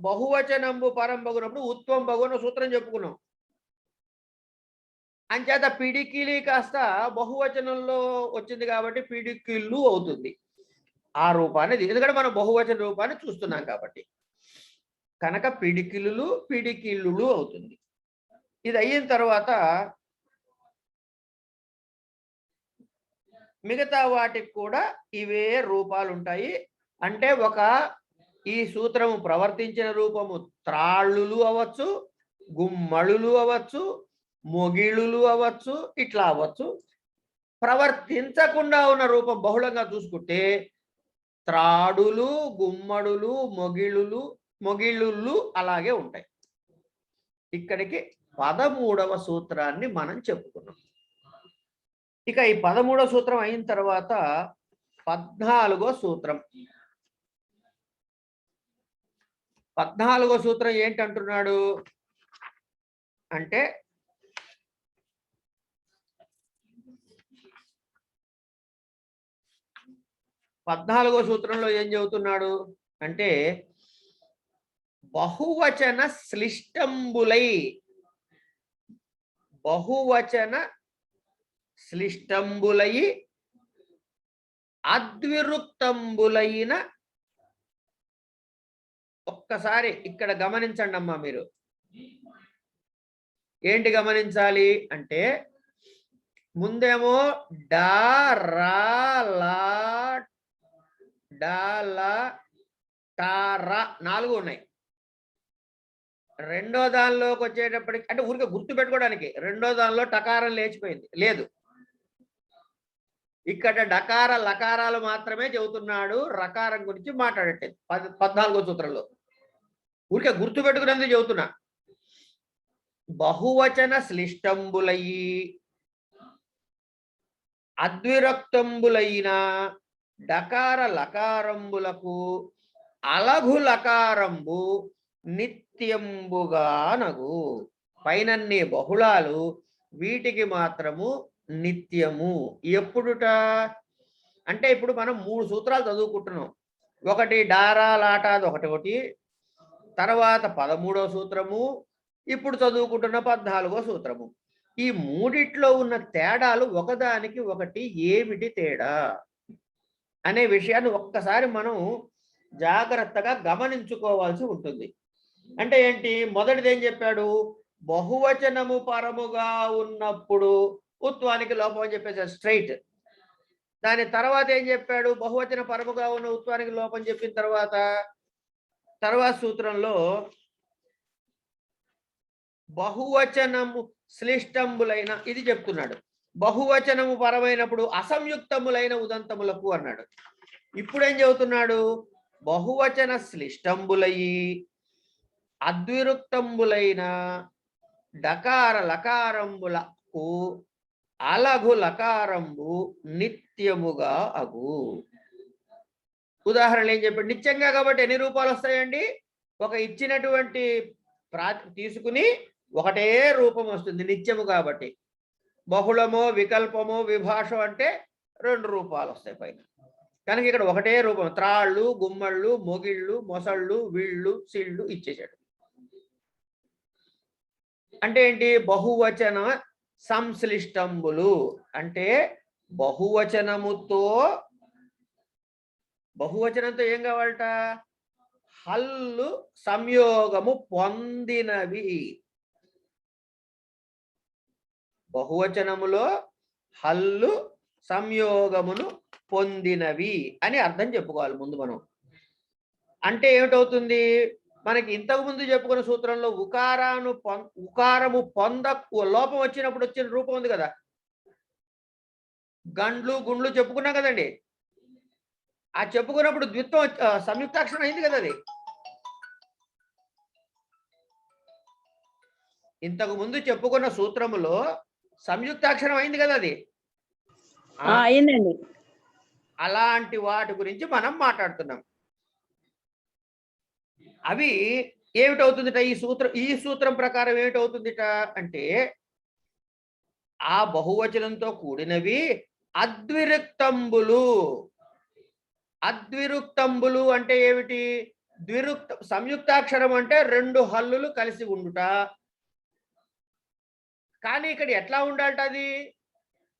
బహువచనంబు పరంబగునప్పుడు ఉత్వం బగున సూత్రం చెప్పుకున్నాం. అంచేత పిడికిలి కాస్త బహువచనంలో వచ్చింది కాబట్టి పిడికిళ్ళు అవుతుంది. ఆ రూపాన్ని, ఎందుకంటే మనం బహువచన రూపాన్ని చూస్తున్నాం కాబట్టి. కనుక పిడికిలులు పిడికిళ్ళు అవుతుంది. ఇది అయిన తర్వాత మిగతా వాటికి కూడా ఇవే రూపాలు ఉంటాయి. అంటే ఈ సూత్రము ప్రవర్తించిన రూపము త్రాళ్ళులు అవ్వచ్చు, గుమ్మళులు అవ్వచ్చు, మొగిళ్ళులు అవ్వచ్చు, ఇట్లా అవ్వచ్చు. ప్రవర్తించకుండా ఉన్న రూపం బహుళంగా చూసుకుంటే త్రాడులు, గుమ్మడులు, మొగిళ్ళు అలాగే ఉంటాయి. ఇక్కడికి 13వ సూత్రాన్ని మనం చెప్పుకున్నాం. ఇక ఈ 13వ సూత్రం అయిన తర్వాత 14వ సూత్రం. 14వ సూత్రం ఏంటంటున్నాడు అంటే, పద్నాలుగో సూత్రంలో ఏం చెబుతున్నాడు అంటే, బహువచన శ్లిష్టంబులై, బహువచన శ్లిష్టంబులై అద్విరుక్తంబులైన, ఒక్కసారి ఇక్కడ గమనించండి అమ్మా. మీరు ఏంటి గమనించాలి అంటే, ముందేమో డా రా లా డా లా టా రా 4 ఉన్నాయి. రెండో దానిలోకి వచ్చేటప్పటికి అంటే ఊరికే గుర్తు పెట్టుకోవడానికి, రెండో దానిలో టకారం లేచిపోయింది, లేదు. ఇక్కడ డకార లకారాలు మాత్రమే చెబుతున్నాడు, రకారం గురించి మాట్లాడట్లేదు 14వ సూత్రంలో. ఊరికే గుర్తు పెట్టుకునేందుకు చెబుతున్నా. బహువచన శ్లిష్టంబులయి అద్విరక్తంబులైన డకార లకారంబులకు అలఘు లకారంబు నిత్యంబుగా నగు. పైనన్ని బహుళాలు, వీటికి మాత్రము నిత్యము. ఎప్పుడుట అంటే, ఇప్పుడు మనం 3 సూత్రాలు చదువుకుంటున్నాం. ఒకటి డారా లాటాది ఒకటి, తర్వాత 13వ సూత్రము, ఇప్పుడు చదువుకుంటున్న 14వ సూత్రము. ఈ మూడిట్లో ఉన్న తేడాలు ఒకదానికి ఒకటి ఏమిటి తేడా అనే విషయాన్ని ఒక్కసారి మనం జాగ్రత్తగా గమనించుకోవాల్సి ఉంటుంది. అంటే ఏంటి, మొదటిది ఏం చెప్పాడు, బహువచనము పరముగా ఉన్నప్పుడు ఉత్వానికి లోపం అని చెప్పేసాడు స్ట్రైట్. దాని తర్వాత ఏం చెప్పాడు, బహువచన పరముగా ఉన్న ఉత్వానికి లోపం చెప్పిన తర్వాత సూత్రంలో బహువచనము శ్లిష్టంబులైన ఇది చెప్తున్నాడు. బహువచనము పరమైనప్పుడు అసంయుక్తములైన ఉదంతములకు అన్నాడు. ఇప్పుడేం చెబుతున్నాడు, బహువచన శ్లిష్టంబులయి అద్విరుక్తంబులైన డకార లకారంబులకు అలఘు లకారంబు నిత్యముగా అగు. ఉదాహరణ ఏం చెప్పాడు, నిత్యంగా కాబట్టి ఎన్ని రూపాలు వస్తాయండి, ఒక ఇచ్చినటువంటి తీసుకుని ఒకటే రూపం వస్తుంది నిత్యము కాబట్టి. బహుళమో వికల్పమో విభాషం అంటే 2 రూపాలు వస్తాయి పైన. కనుక ఇక్కడ ఒకటే రూపం, త్రాళ్ళు గుమ్మళ్ళు మొగిళ్ళు మొసళ్ళు వీళ్ళు సిళ్ళు ఇచ్చేసాడు. అంటే ఏంటి, బహువచన సంశ్లిష్టంబులు అంటే బహువచనంతో ఏం కావాలట, హల్లు సంయోగము పొందినవి. బహువచనములో హల్లు సంయోగమును పొందినవి అని అర్థం చెప్పుకోవాలి ముందు మనం. అంటే ఏమిటవుతుంది, మనకి ఇంతకు ముందు చెప్పుకున్న సూత్రంలో ఉకారము పొంద లోపం వచ్చినప్పుడు వచ్చిన రూపం ఉంది కదా, గండ్లు గుండ్లు చెప్పుకున్నాం కదండి. ఆ చెప్పుకున్నప్పుడు ద్విత్వం సంయుక్తాక్షరం అయింది కదా. అది ఇంతకు ముందు చెప్పుకున్న సూత్రములో సంయుక్తాక్షరం అయింది కదా, అది అయిందండి. అలాంటి వాటి గురించి మనం మాట్లాడుతున్నాం. అవి ఏమిటవుతుందిట, ఈ సూత్రం ప్రకారం ఏమిటవుతుందిట అంటే, ఆ బహువచనంతో కూడినవి అద్విరుక్తంబులు అంటే ఏమిటి, సంయుక్తాక్షరం అంటే 2 హల్లులు కలిసి ఉండుట. కానీ ఇక్కడ ఎట్లా ఉండాలట అది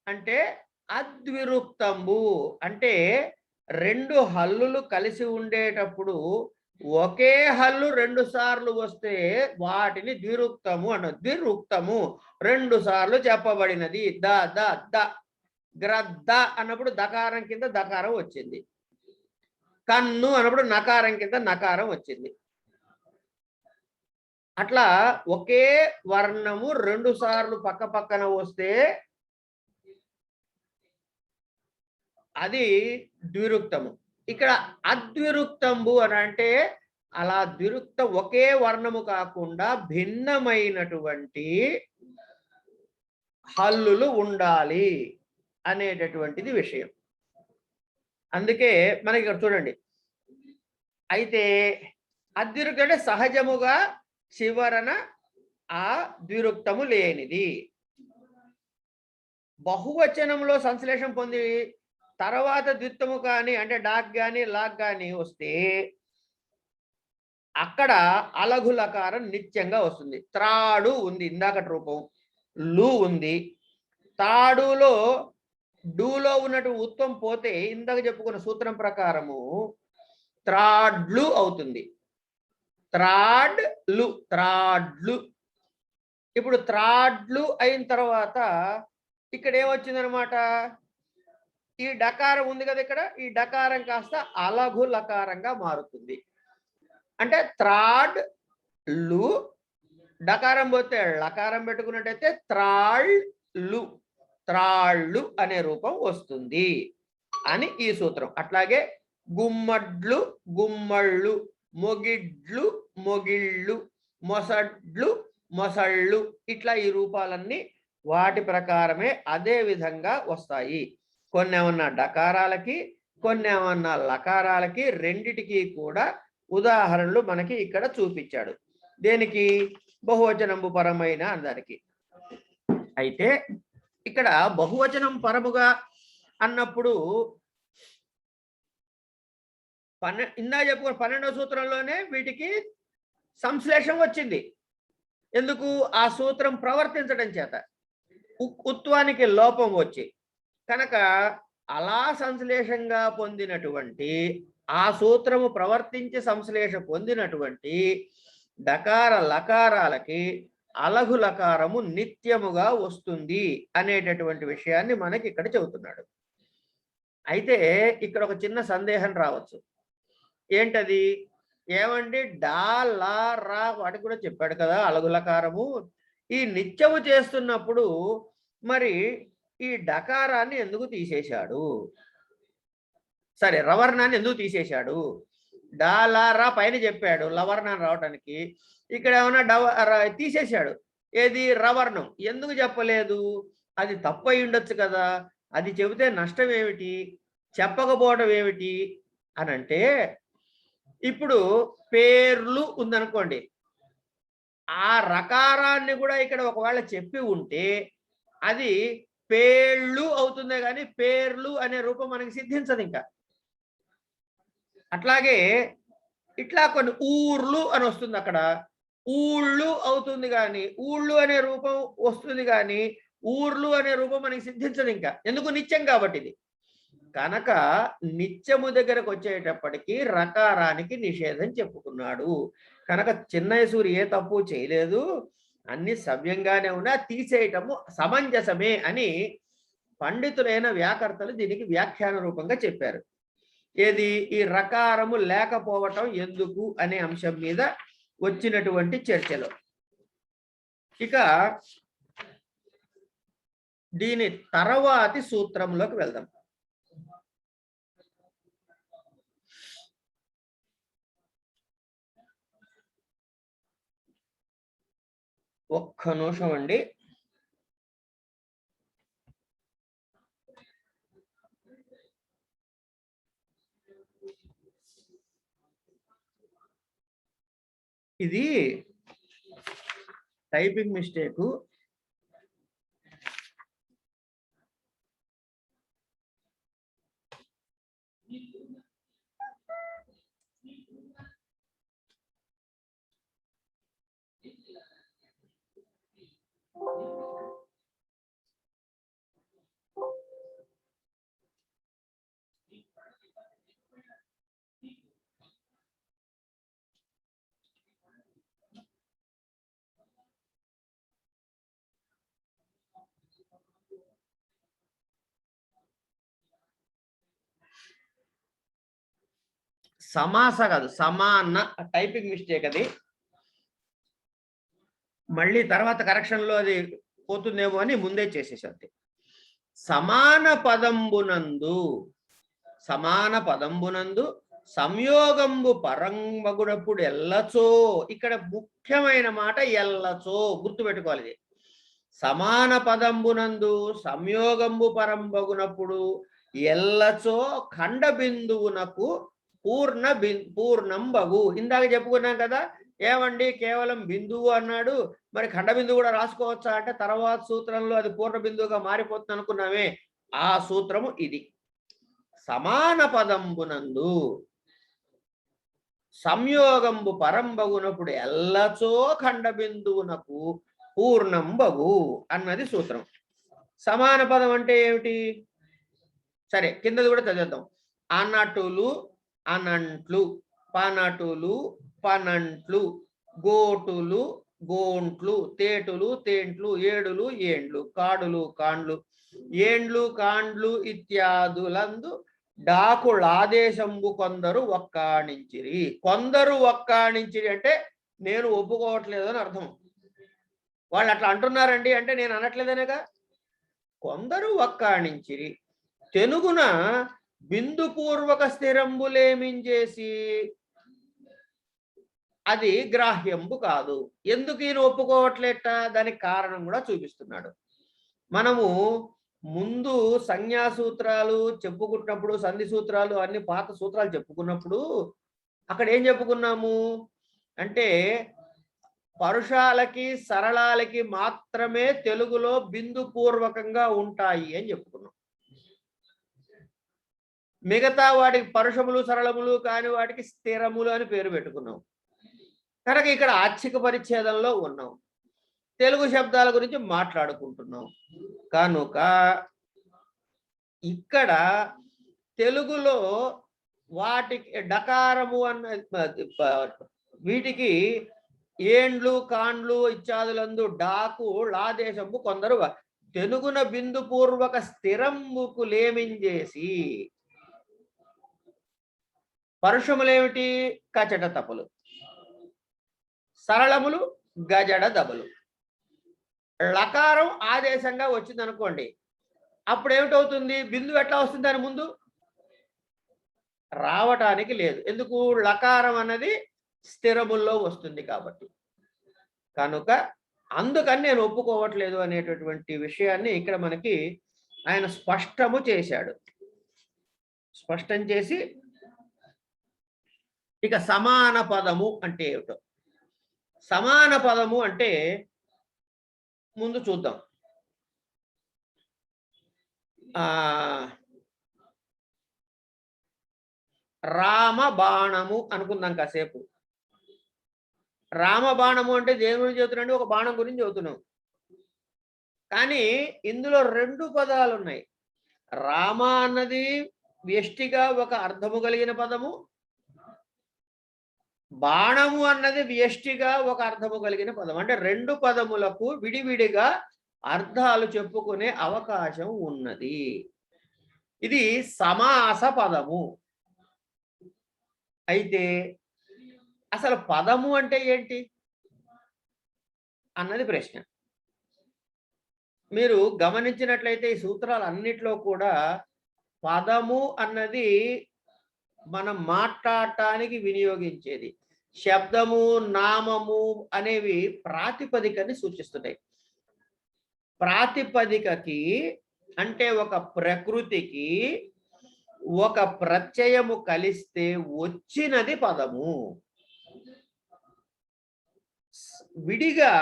అంటే, అద్విరుక్తంబు అంటే 2 హల్లులు కలిసి ఉండేటప్పుడు ఒకే హల్లు 2 సార్లు వస్తే వాటిని ద్విరుక్తము అన్నది. ద్విరుక్తము 2 సార్లు చెప్పబడినది. ద ద ద గ్రద్ద అన్నప్పుడు దకారం కింద దకారం వచ్చింది. కన్ను అన్నప్పుడు నకారం కింద నకారం వచ్చింది. అట్లా ఒకే వర్ణము 2 సార్లు పక్క పక్కన వస్తే అది ద్విరుక్తము. ఇక్కడ అద్విరుక్తంబు అని అంటే అలా ఒకే వర్ణము కాకుండా భిన్నమైనటువంటి హల్లులు ఉండాలి అనేటటువంటిది విషయం. అందుకే మనకి ఇక్కడ చూడండి. అయితే అద్విరుక్తి అంటే సహజముగా చివరన ఆ ద్విరుక్తము లేనిది. బహువచనంలో సంశ్లేషం పొంది తర్వాత ద్విత్వము కానీ అంటే డాక్ కానీ లాక్ కానీ వస్తే అక్కడ అలఘు లకారం నిత్యంగా వస్తుంది. త్రాడు ఉంది, ఇందాకటి రూపం. లు ఉంది. తాడులో డూలో ఉన్నట్టు ఉత్వం పోతే ఇందాక చెప్పుకున్న సూత్రం ప్రకారము త్రాడ్లు అవుతుంది. త్రాడ్లు, త్రాడ్లు. ఇప్పుడు త్రాడ్లు అయిన తర్వాత ఇక్కడ ఏమొచ్చిందనమాట, ఈ డకారం ఉంది కదా ఇక్కడ, ఈ డకారం కాస్త అలఘు లకారంగా మారుతుంది. అంటే త్రాడ్ లు, డకారం పోతే లకారం పెట్టుకున్నట్టయితే త్రాళ్ళు, త్రాళ్ళు అనే రూపం వస్తుంది అని ఈ సూత్రం. అట్లాగే గుమ్మడ్లు, గుమ్మళ్ళు, మొగిడ్లు, మొగిళ్ళు, మొసడ్లు, మొసళ్ళు, ఇట్లా ఈ రూపాలన్నీ వాటి ప్రకారమే అదే విధంగా వస్తాయి. కొన్ని ఏమన్నా డకారాలకి, కొన్ని ఏమన్నా లకారాలకి, రెండిటికి కూడా ఉదాహరణలు మనకి ఇక్కడ చూపించాడు. దేనికి? బహువచనంబు పరమైన దానికి. అయితే ఇక్కడ బహువచనం పరముగా అన్నప్పుడు ఇందా చెప్పుకున్న 12వ సూత్రంలోనే వీటికి సంశ్లేషం వచ్చింది. ఎందుకు? ఆ సూత్రం ప్రవర్తించడం చేత ఉత్వానికి లోపం వచ్చి, కనుక అలా సంశ్లేషంగా పొందినటువంటి ఆ సూత్రము ప్రవర్తించి సంశ్లేష పొందినటువంటి డకార లకారాలకి అలఘు లకారము నిత్యముగా వస్తుంది అనేటటువంటి విషయాన్ని మనకి ఇక్కడ చెబుతున్నాడు. అయితే ఇక్కడ ఒక చిన్న సందేహం రావచ్చు. ఏంటది? ఏమండి, డా లా రా వాటికి కూడా చెప్పాడు కదా అలఘు లకారము. ఈ నిత్యము చేస్తున్నప్పుడు మరి ఈ డకారాన్ని ఎందుకు తీసేశాడు? సరే, రవర్ణాన్ని ఎందుకు తీసేశాడు? డా లా రా పైన చెప్పాడు లవర్ణాన్ని రావటానికి, ఇక్కడ ఏమన్నా తీసేశాడు. ఏది? రవర్ణం. ఎందుకు చెప్పలేదు? అది తప్పు అయి ఉండొచ్చు కదా. అది చెబితే నష్టం ఏమిటి, చెప్పకపోవడం ఏమిటి అని అంటే, ఇప్పుడు పేర్లు ఉందనుకోండి, ఆ రకారాన్ని కూడా ఇక్కడ ఒకవేళ చెప్పి ఉంటే అది పేళ్ళు అవుతుందే కానీ పేర్లు అనే రూపం మనకి సిద్ధించదు ఇంకా. అట్లాగే ఇట్లా కొన్ని ఊర్లు అని వస్తుంది, అక్కడ ఊళ్ళు అవుతుంది కానీ ఊళ్ళు అనే రూపం వస్తుంది కానీ ఊర్లు అనే రూపం మనకి సిద్ధించదు ఇంకా. ఎందుకు? నిత్యం కాబట్టి ఇది. కనుక నిత్యము దగ్గరకు వచ్చేటప్పటికి రకారానికి నిషేధం చెప్పుకున్నాడు. కనుక చిన్నయసూరి ఏ తప్పు చేయలేదు, అన్ని సవ్యంగానే ఉన్నా తీసేయటము సమంజసమే అని పండితులైన వ్యాకర్తలు దీనికి వ్యాఖ్యాన రూపంగా చెప్పారు. ఏది? ఈ రకారము లేకపోవటం ఎందుకు అనే అంశం మీద వచ్చినటువంటి చర్చలో. ఇక దీని తర్వాతి సూత్రంలోకి వెళ్దాం. ఒక్క నిమిషం అండి. ఇది టైపింగ్ మిస్టేకు. సమాస కాదు, సమాన టైపింగ్ మిస్టేక్ అది. మళ్ళీ తర్వాత కరెక్షన్లో అది పోతుందేమో అని ముందే చేసేసండి. సమాన పదంబునందు సంయోగంబు పరంబగునప్పుడు ఎల్లచో, ఇక్కడ ముఖ్యమైన మాట ఎల్లచో, గుర్తుపెట్టుకోవాలి. ఇది సమాన పదంబునందు సంయోగంబు పరంబగునప్పుడు ఎల్లచో ఖండ బిందువునకు పూర్ణంబగు. ఇందాక చెప్పుకున్నాం కదా, ఏమండి కేవలం బిందువు అన్నాడు, మరి ఖండ బిందువు కూడా రాసుకోవచ్చా అంటే తర్వాత సూత్రంలో అది పూర్ణ బిందువుగా మారిపోతుంది అనుకున్నామే, ఆ సూత్రము ఇది. సమాన పదంబునందు సంయోగంబు పరంబగునప్పుడు ఎల్లచో ఖండ బిందువునకు పూర్ణంబగు అన్నది సూత్రం. సమాన పదం అంటే ఏమిటి? సరే, కిందది కూడా చదివేద్దాం. అనటులు అనంట్లు, పనటులు పనంట్లు, గోటులు గోంట్లు, తేటులు తేంట్లు, ఏడులు ఏండ్లు, కాడులు కాండ్లు, ఏండ్లు కాండ్లు ఇత్యాదులందు డాకుళాదేశంబు కొందరు ఒక్కాణించిరి. కొందరు ఒక్కాణించిరి అంటే నేను ఒప్పుకోవట్లేదు అని అర్థం. వాళ్ళు అట్లా అంటున్నారండి అంటే నేను అనట్లేదనేగా. కొందరు ఒక్కాణించిరి. తెనుగున బిందుపూర్వక స్థిరంబులేమించేసి అది గ్రాహ్యంబు కాదు. ఎందుకు ఈయన ఒప్పుకోవట్లేట? దానికి కారణం కూడా చూపిస్తున్నాడు. మనము ముందు సంజ్ఞాసూత్రాలు చెప్పుకున్నప్పుడు, సంధి సూత్రాలు అన్ని పాత సూత్రాలు చెప్పుకున్నప్పుడు అక్కడ ఏం చెప్పుకున్నాము అంటే పరుషాలకి సరళాలకి మాత్రమే తెలుగులో బిందుపూర్వకంగా ఉంటాయి అని చెప్పుకున్నాం. మిగతా వాటికి పరుషములు సరళములు కాని వాటికి స్థిరములు అని పేరు పెట్టుకున్నాం. కనుక ఇక్కడ ఆచ్ఛిక పరిచ్ఛేదంలో ఉన్నాం, తెలుగు శబ్దాల గురించి మాట్లాడుకుంటున్నాం. కనుక ఇక్కడ తెలుగులో వాటికి డకారము అన్న వీటికి ఏండ్లు కాండ్లు ఇత్యాదులందు డాకు లాదేశంబు కొందరు తెలుగున బిందుపూర్వక స్థిరంబుకు లేమించేసి. పరుషములేమిటి? కచట తపలు, సరళములు గజడ దబలు. లకారం ఆదేశంగా వచ్చింది అనుకోండి, అప్పుడు ఏమిటవుతుంది? బిందువు ఎట్లా వస్తుంది దాని ముందు? రావటానికి లేదు. ఎందుకు? లకారం అన్నది స్థిరముల్లో వస్తుంది కాబట్టి. కనుక అందుకని నేను ఒప్పుకోవట్లేదు అనేటటువంటి విషయాన్ని ఇక్కడ మనకి ఆయన స్పష్టము చేశాడు. స్పష్టం చేసి ఇక సమాన పదము అంటే ఏమిటో. సమాన పదము అంటే ముందు చూద్దాం. రామబాణము అనుకుందాం కాసేపు. రామబాణము అంటే దేని గురించి చదువుతున్నాండి? ఒక బాణం గురించి చదువుతున్నాం. కానీ ఇందులో రెండు పదాలు ఉన్నాయి. రామ అన్నది వ్యష్టిగా ఒక అర్థము కలిగిన పదము, బాణము అన్నది వ్యష్టిగా ఒక అర్థము కలిగిన పదం. అంటే రెండు పదములకు విడివిడిగా అర్థాలు చెప్పుకునే అవకాశం ఉన్నది. ఇది సమాస పదము. అయితే అసలు పదము అంటే ఏంటి అన్నది ప్రశ్న. మీరు గమనించినట్లయితే ఈ సూత్రాలు అన్నిట్లో కూడా పదము అన్నది మనం మాట్లాడటానికి వినియోగించేది. శబ్దము నామము అనేవి ప్రాతిపదికని సూచిస్తున్నాయి. ప్రాతిపదికకి అంటే ఒక ప్రకృతికి ఒక ప్రత్యయము కలిస్తే వచ్చినది పదము. విడిగా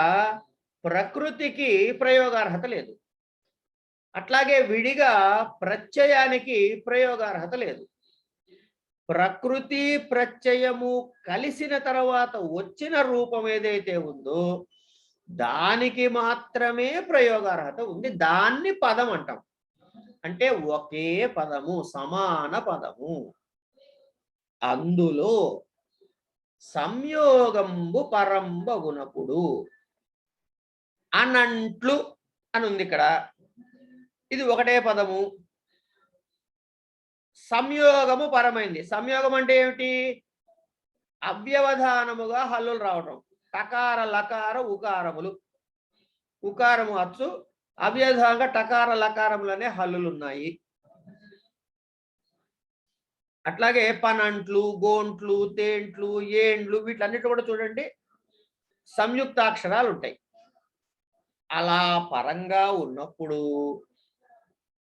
ప్రకృతికి ప్రయోగార్హత లేదు, అట్లాగే విడిగా ప్రత్యయానికి ప్రయోగార్హత లేదు. ప్రకృతి ప్రత్యయము కలిసిన తర్వాత వచ్చిన రూపం ఏదైతే ఉందో దానికి మాత్రమే ప్రయోగార్హత ఉంది. దాన్ని పదం అంటాం. అంటే ఒకే పదము, సమాన పదము. అందులో సంయోగంబు పరంబగునప్పుడు అనంట్లు అని ఉంది ఇక్కడ. ఇది ఒకటే పదము. సంయోగము పరమైంది. సంయోగం అంటే ఏమిటి? అవ్యవధానముగా హల్లులు రావటం. టకార లకార ఉకారములు, ఉకారము అచ్చు, అవ్యవధానంగా టకార లకారములనే హల్లులు ఉన్నాయి. అట్లాగే పనంట్లు గోంట్లు తేంట్లు ఏండ్లు వీటన్నిటి కూడా చూడండి సంయుక్తాక్షరాలు ఉంటాయి. అలా పరంగా ఉన్నప్పుడు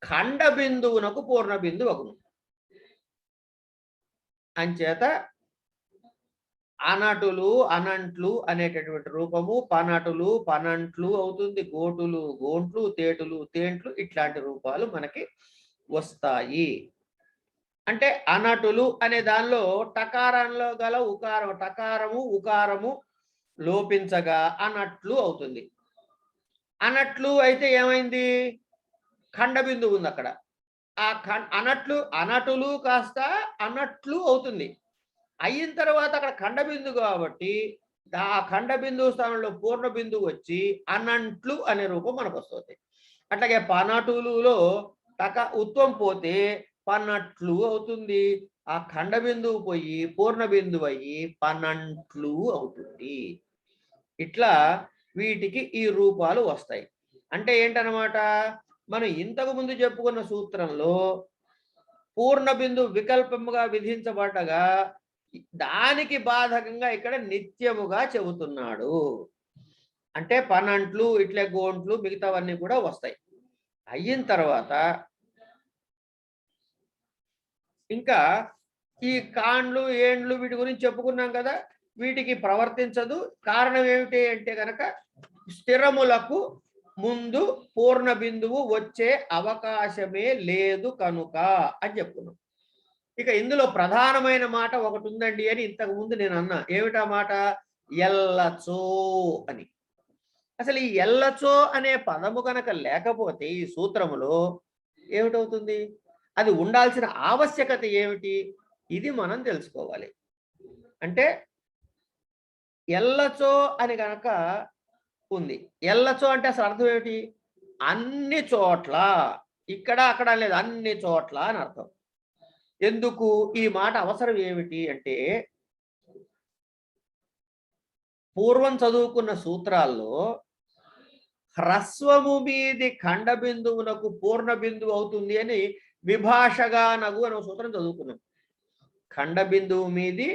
ఖండ బిందువునకు పూర్ణ బిందువు అగును. అంచేత అనటులు అనంట్లు అనేటటువంటి రూపము పనటులు పనంట్లు అవుతుంది, గోటులు గోంట్లు, తేటులు తేంట్లు, ఇట్లాంటి రూపాలు మనకి వస్తాయి. అంటే అనటులు అనే దానిలో టకారంలో గల ఉకారం, టకారము ఉకారము లోపించగా అనట్లు అవుతుంది. అనట్లు అయితే ఏమైంది? ఖండబిందువు ఉంది అక్కడ. ఆ అనట్లు అనటులు కాస్త అనట్లు అవుతుంది. అయిన తర్వాత అక్కడ ఖండబిందు కాబట్టి ఆ ఖండబిందువు స్థానంలో పూర్ణ బిందువు వచ్చి అనంట్లు అనే రూపం మనకు వస్తుంది. అట్లాగే పనటులులో ఉత్వం పోతే పన్నట్లు అవుతుంది. ఆ ఖండబిందువు పోయి పూర్ణ బిందువు అయ్యి పనంట్లు అవుతుంది. ఇట్లా వీటికి ఈ రూపాలు వస్తాయి. అంటే ఏంటనమాట, మనం ఇంతకు ముందు చెప్పుకున్న సూత్రంలో పూర్ణ బిందువు వికల్పముగా విధించబడగా దానికి బాధకంగా ఇక్కడ నిత్యముగా చెబుతున్నాడు. అంటే పనంట్లు ఇట్లే గోంట్లు మిగతావన్నీ కూడా వస్తాయి. అయిన తర్వాత ఇంకా ఈ కాండ్లు ఏండ్లు వీటి గురించి చెప్పుకున్నాం కదా, వీటికి ప్రవర్తించదు. కారణం ఏమిటి అంటే కనుక స్థిరములకు ముందు పూర్ణ బిందువు వచ్చే అవకాశమే లేదు కనుక అని చెప్పుకున్నాం. ఇక ఇందులో ప్రధానమైన మాట ఒకటి ఉందండి అని ఇంతకు ముందు నేను అన్నా. ఏమిటా మాట? ఎల్లచో అని. అసలు ఈ ఎల్లచో అనే పదము కనుక లేకపోతే ఈ సూత్రములో ఏమిటవుతుంది? అది ఉండాల్సిన ఆవశ్యకత ఏమిటి? ఇది మనం తెలుసుకోవాలి. అంటే ఎల్లచో అని కనుక ఉంది. ఎల్లచో అంటే అసలు అర్థం ఏమిటి? అన్ని చోట్ల, ఇక్కడ అక్కడ లేదు, అన్ని చోట్ల అని అర్థం. ఎందుకు ఈ మాట అవసరం ఏమిటి అంటే, పూర్వం చదువుకున్న సూత్రాల్లో హ్రస్వము మీది ఖండ బిందువునకు పూర్ణ బిందువు అవుతుంది అని విభాషగా నగు అనే సూత్రం చదువుకున్నాం. ఖండ బిందువు మీది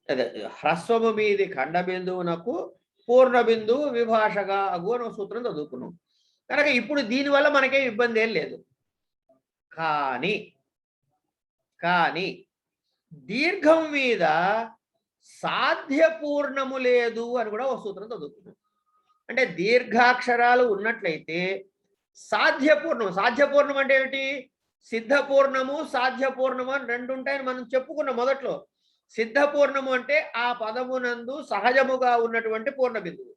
అదే హ్రస్వము మీది ఖండ బిందువునకు పూర్ణ బిందువు విభాషగా అగు అనే సూత్రం చదువుకున్నాం. కనుక ఇప్పుడు దీనివల్ల మనకేం ఇబ్బంది ఏం లేదు. కానీ దీర్ఘం మీద సాధ్యపూర్ణము లేదు అని కూడా ఒక సూత్రం చదువుకున్నాం. అంటే దీర్ఘాక్షరాలు ఉన్నట్లయితే సాధ్యపూర్ణం అంటే ఏమిటి? సిద్ధపూర్ణము సాధ్యపూర్ణము అని రెండు ఉంటాయని మనం చెప్పుకున్నాం మొదట్లో. సిద్ధపూర్ణము అంటే ఆ పదమునందు సహజముగా ఉన్నటువంటి పూర్ణ బిందువు.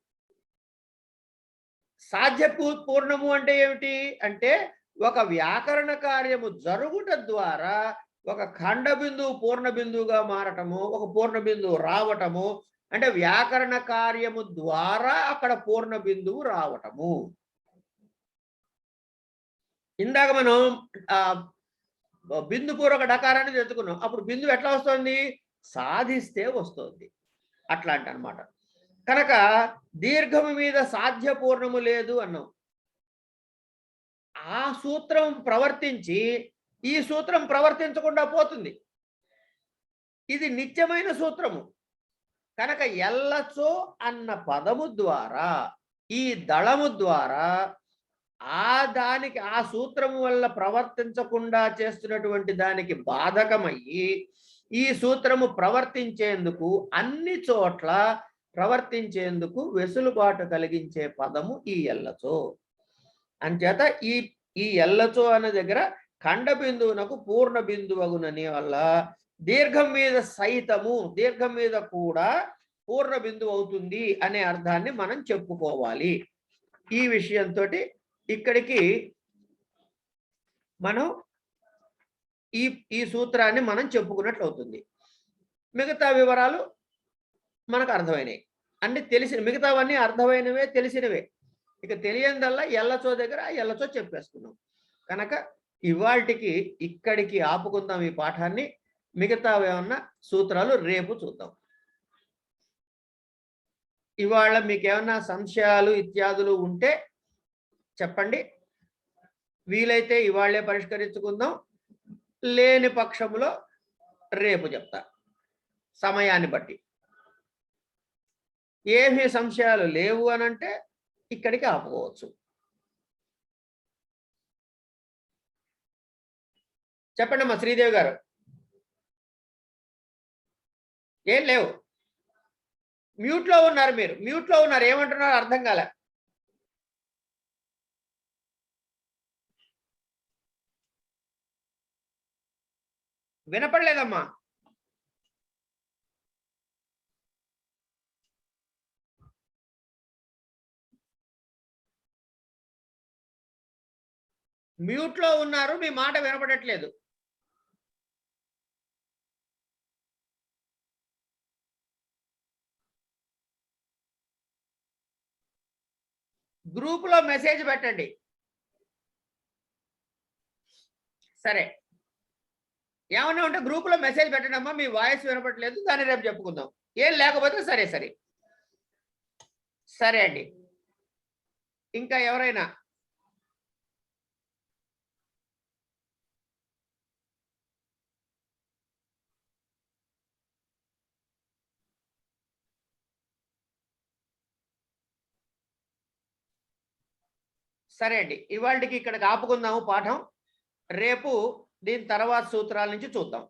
పూర్ణము అంటే ఏమిటి అంటే ఒక వ్యాకరణ కార్యము జరుగుట ద్వారా ఒక ఖండ బిందువు పూర్ణ బిందువుగా మారటము, ఒక పూర్ణ బిందువు రావటము, అంటే వ్యాకరణ కార్యము ద్వారా అక్కడ పూర్ణ బిందువు రావటము. ఇందాక మనం బిందు పూర్వక డకారాన్ని తెచ్చుకున్నాం. అప్పుడు బిందువు ఎట్లా వస్తుంది? సాధిస్తే వస్తుంది. అట్లాంటి అన్నమాట. కనుక దీర్ఘము మీద సాధ్యపూర్ణము లేదు అన్నాం. ఆ సూత్రం ప్రవర్తించి ఈ సూత్రం ప్రవర్తించకుండా పోతుంది. ఇది నిత్యమైన సూత్రము కనుక ఎల్లచో అన్న పదము ద్వారా, ఈ దళము ద్వారా దానికి ఆ సూత్రము వల్ల ప్రవర్తించకుండా చేస్తున్నటువంటి దానికి బాధకమయ్యి ఈ సూత్రము ప్రవర్తించేందుకు అన్ని చోట్ల ప్రవర్తించేందుకు వెసులుబాటు కలిగించే పదము ఈ ఎల్లచో. అంచేత ఈ ఎల్లచో అనే దగ్గర ఖండ బిందువునకు పూర్ణ బిందువగునని వల్ల దీర్ఘం మీద సైతము, దీర్ఘం మీద కూడా పూర్ణ బిందువు అవుతుంది అనే అర్థాన్ని మనం చెప్పుకోవాలి. ఈ విషయంతో ఇక్కడికి మనం ఈ సూత్రాన్ని మనం చెప్పుకున్నట్లు అవుతుంది. మిగతా వివరాలు మనకు అర్థమైనవి, అంటే తెలిసిన మిగతావన్నీ అర్థమైనవే, తెలిసినవే. ఇక తెలియనిదల్లా ఎల్లచో దగ్గర ఎల్లచో చెప్పేసుకున్నాం. కనుక ఇవాళకి ఇక్కడికి ఆపుకుందాం ఈ పాఠాన్ని. మిగతా ఏమన్నా సూత్రాలు రేపు చూద్దాం. ఇవాళ మీకు ఏమన్నా సంశయాలు ఇత్యాదులు ఉంటే చెప్పండి. వీలైతే ఇవాళ్లే పరిష్కరించుకుందాం. లేని పక్షములో రేపు చెప్తా, సమయాన్ని బట్టి. ఏమీ సంశయాలు లేవు అనంటే ఇక్కడికి ఆపుకోవచ్చు. చెప్పండి అమ్మా శ్రీదేవి గారు. ఏం లేవు, మ్యూట్ లో ఉన్నారు, మీరు మ్యూట్ లో ఉన్నారు, ఏమంటున్నారు అర్థం కాలే. వినపడలేదమ్మా. మ్యూట్ లో ఉన్నారు, మీ మాట వినపడట్లేదు. గ్రూప్ లో మెసేజ్ పెట్టండి. సరే, ఏమన్నా ఉంటే గ్రూప్ లో మెసేజ్ పెట్టండి అమ్మా, మీ వాయిస్ వినపడట్లేదు, దాన్ని రేపు చెప్పుకుందాం. ఏం లేకపోతే సరే సరే సరే అండి. ఇంకా ఎవరైనా? సరే అండి, ఇవాళకి ఇక్కడికి ఆపుకుందాము పాఠం. రేపు దీని తర్వాత సూత్రాల నుంచి చూద్దాం.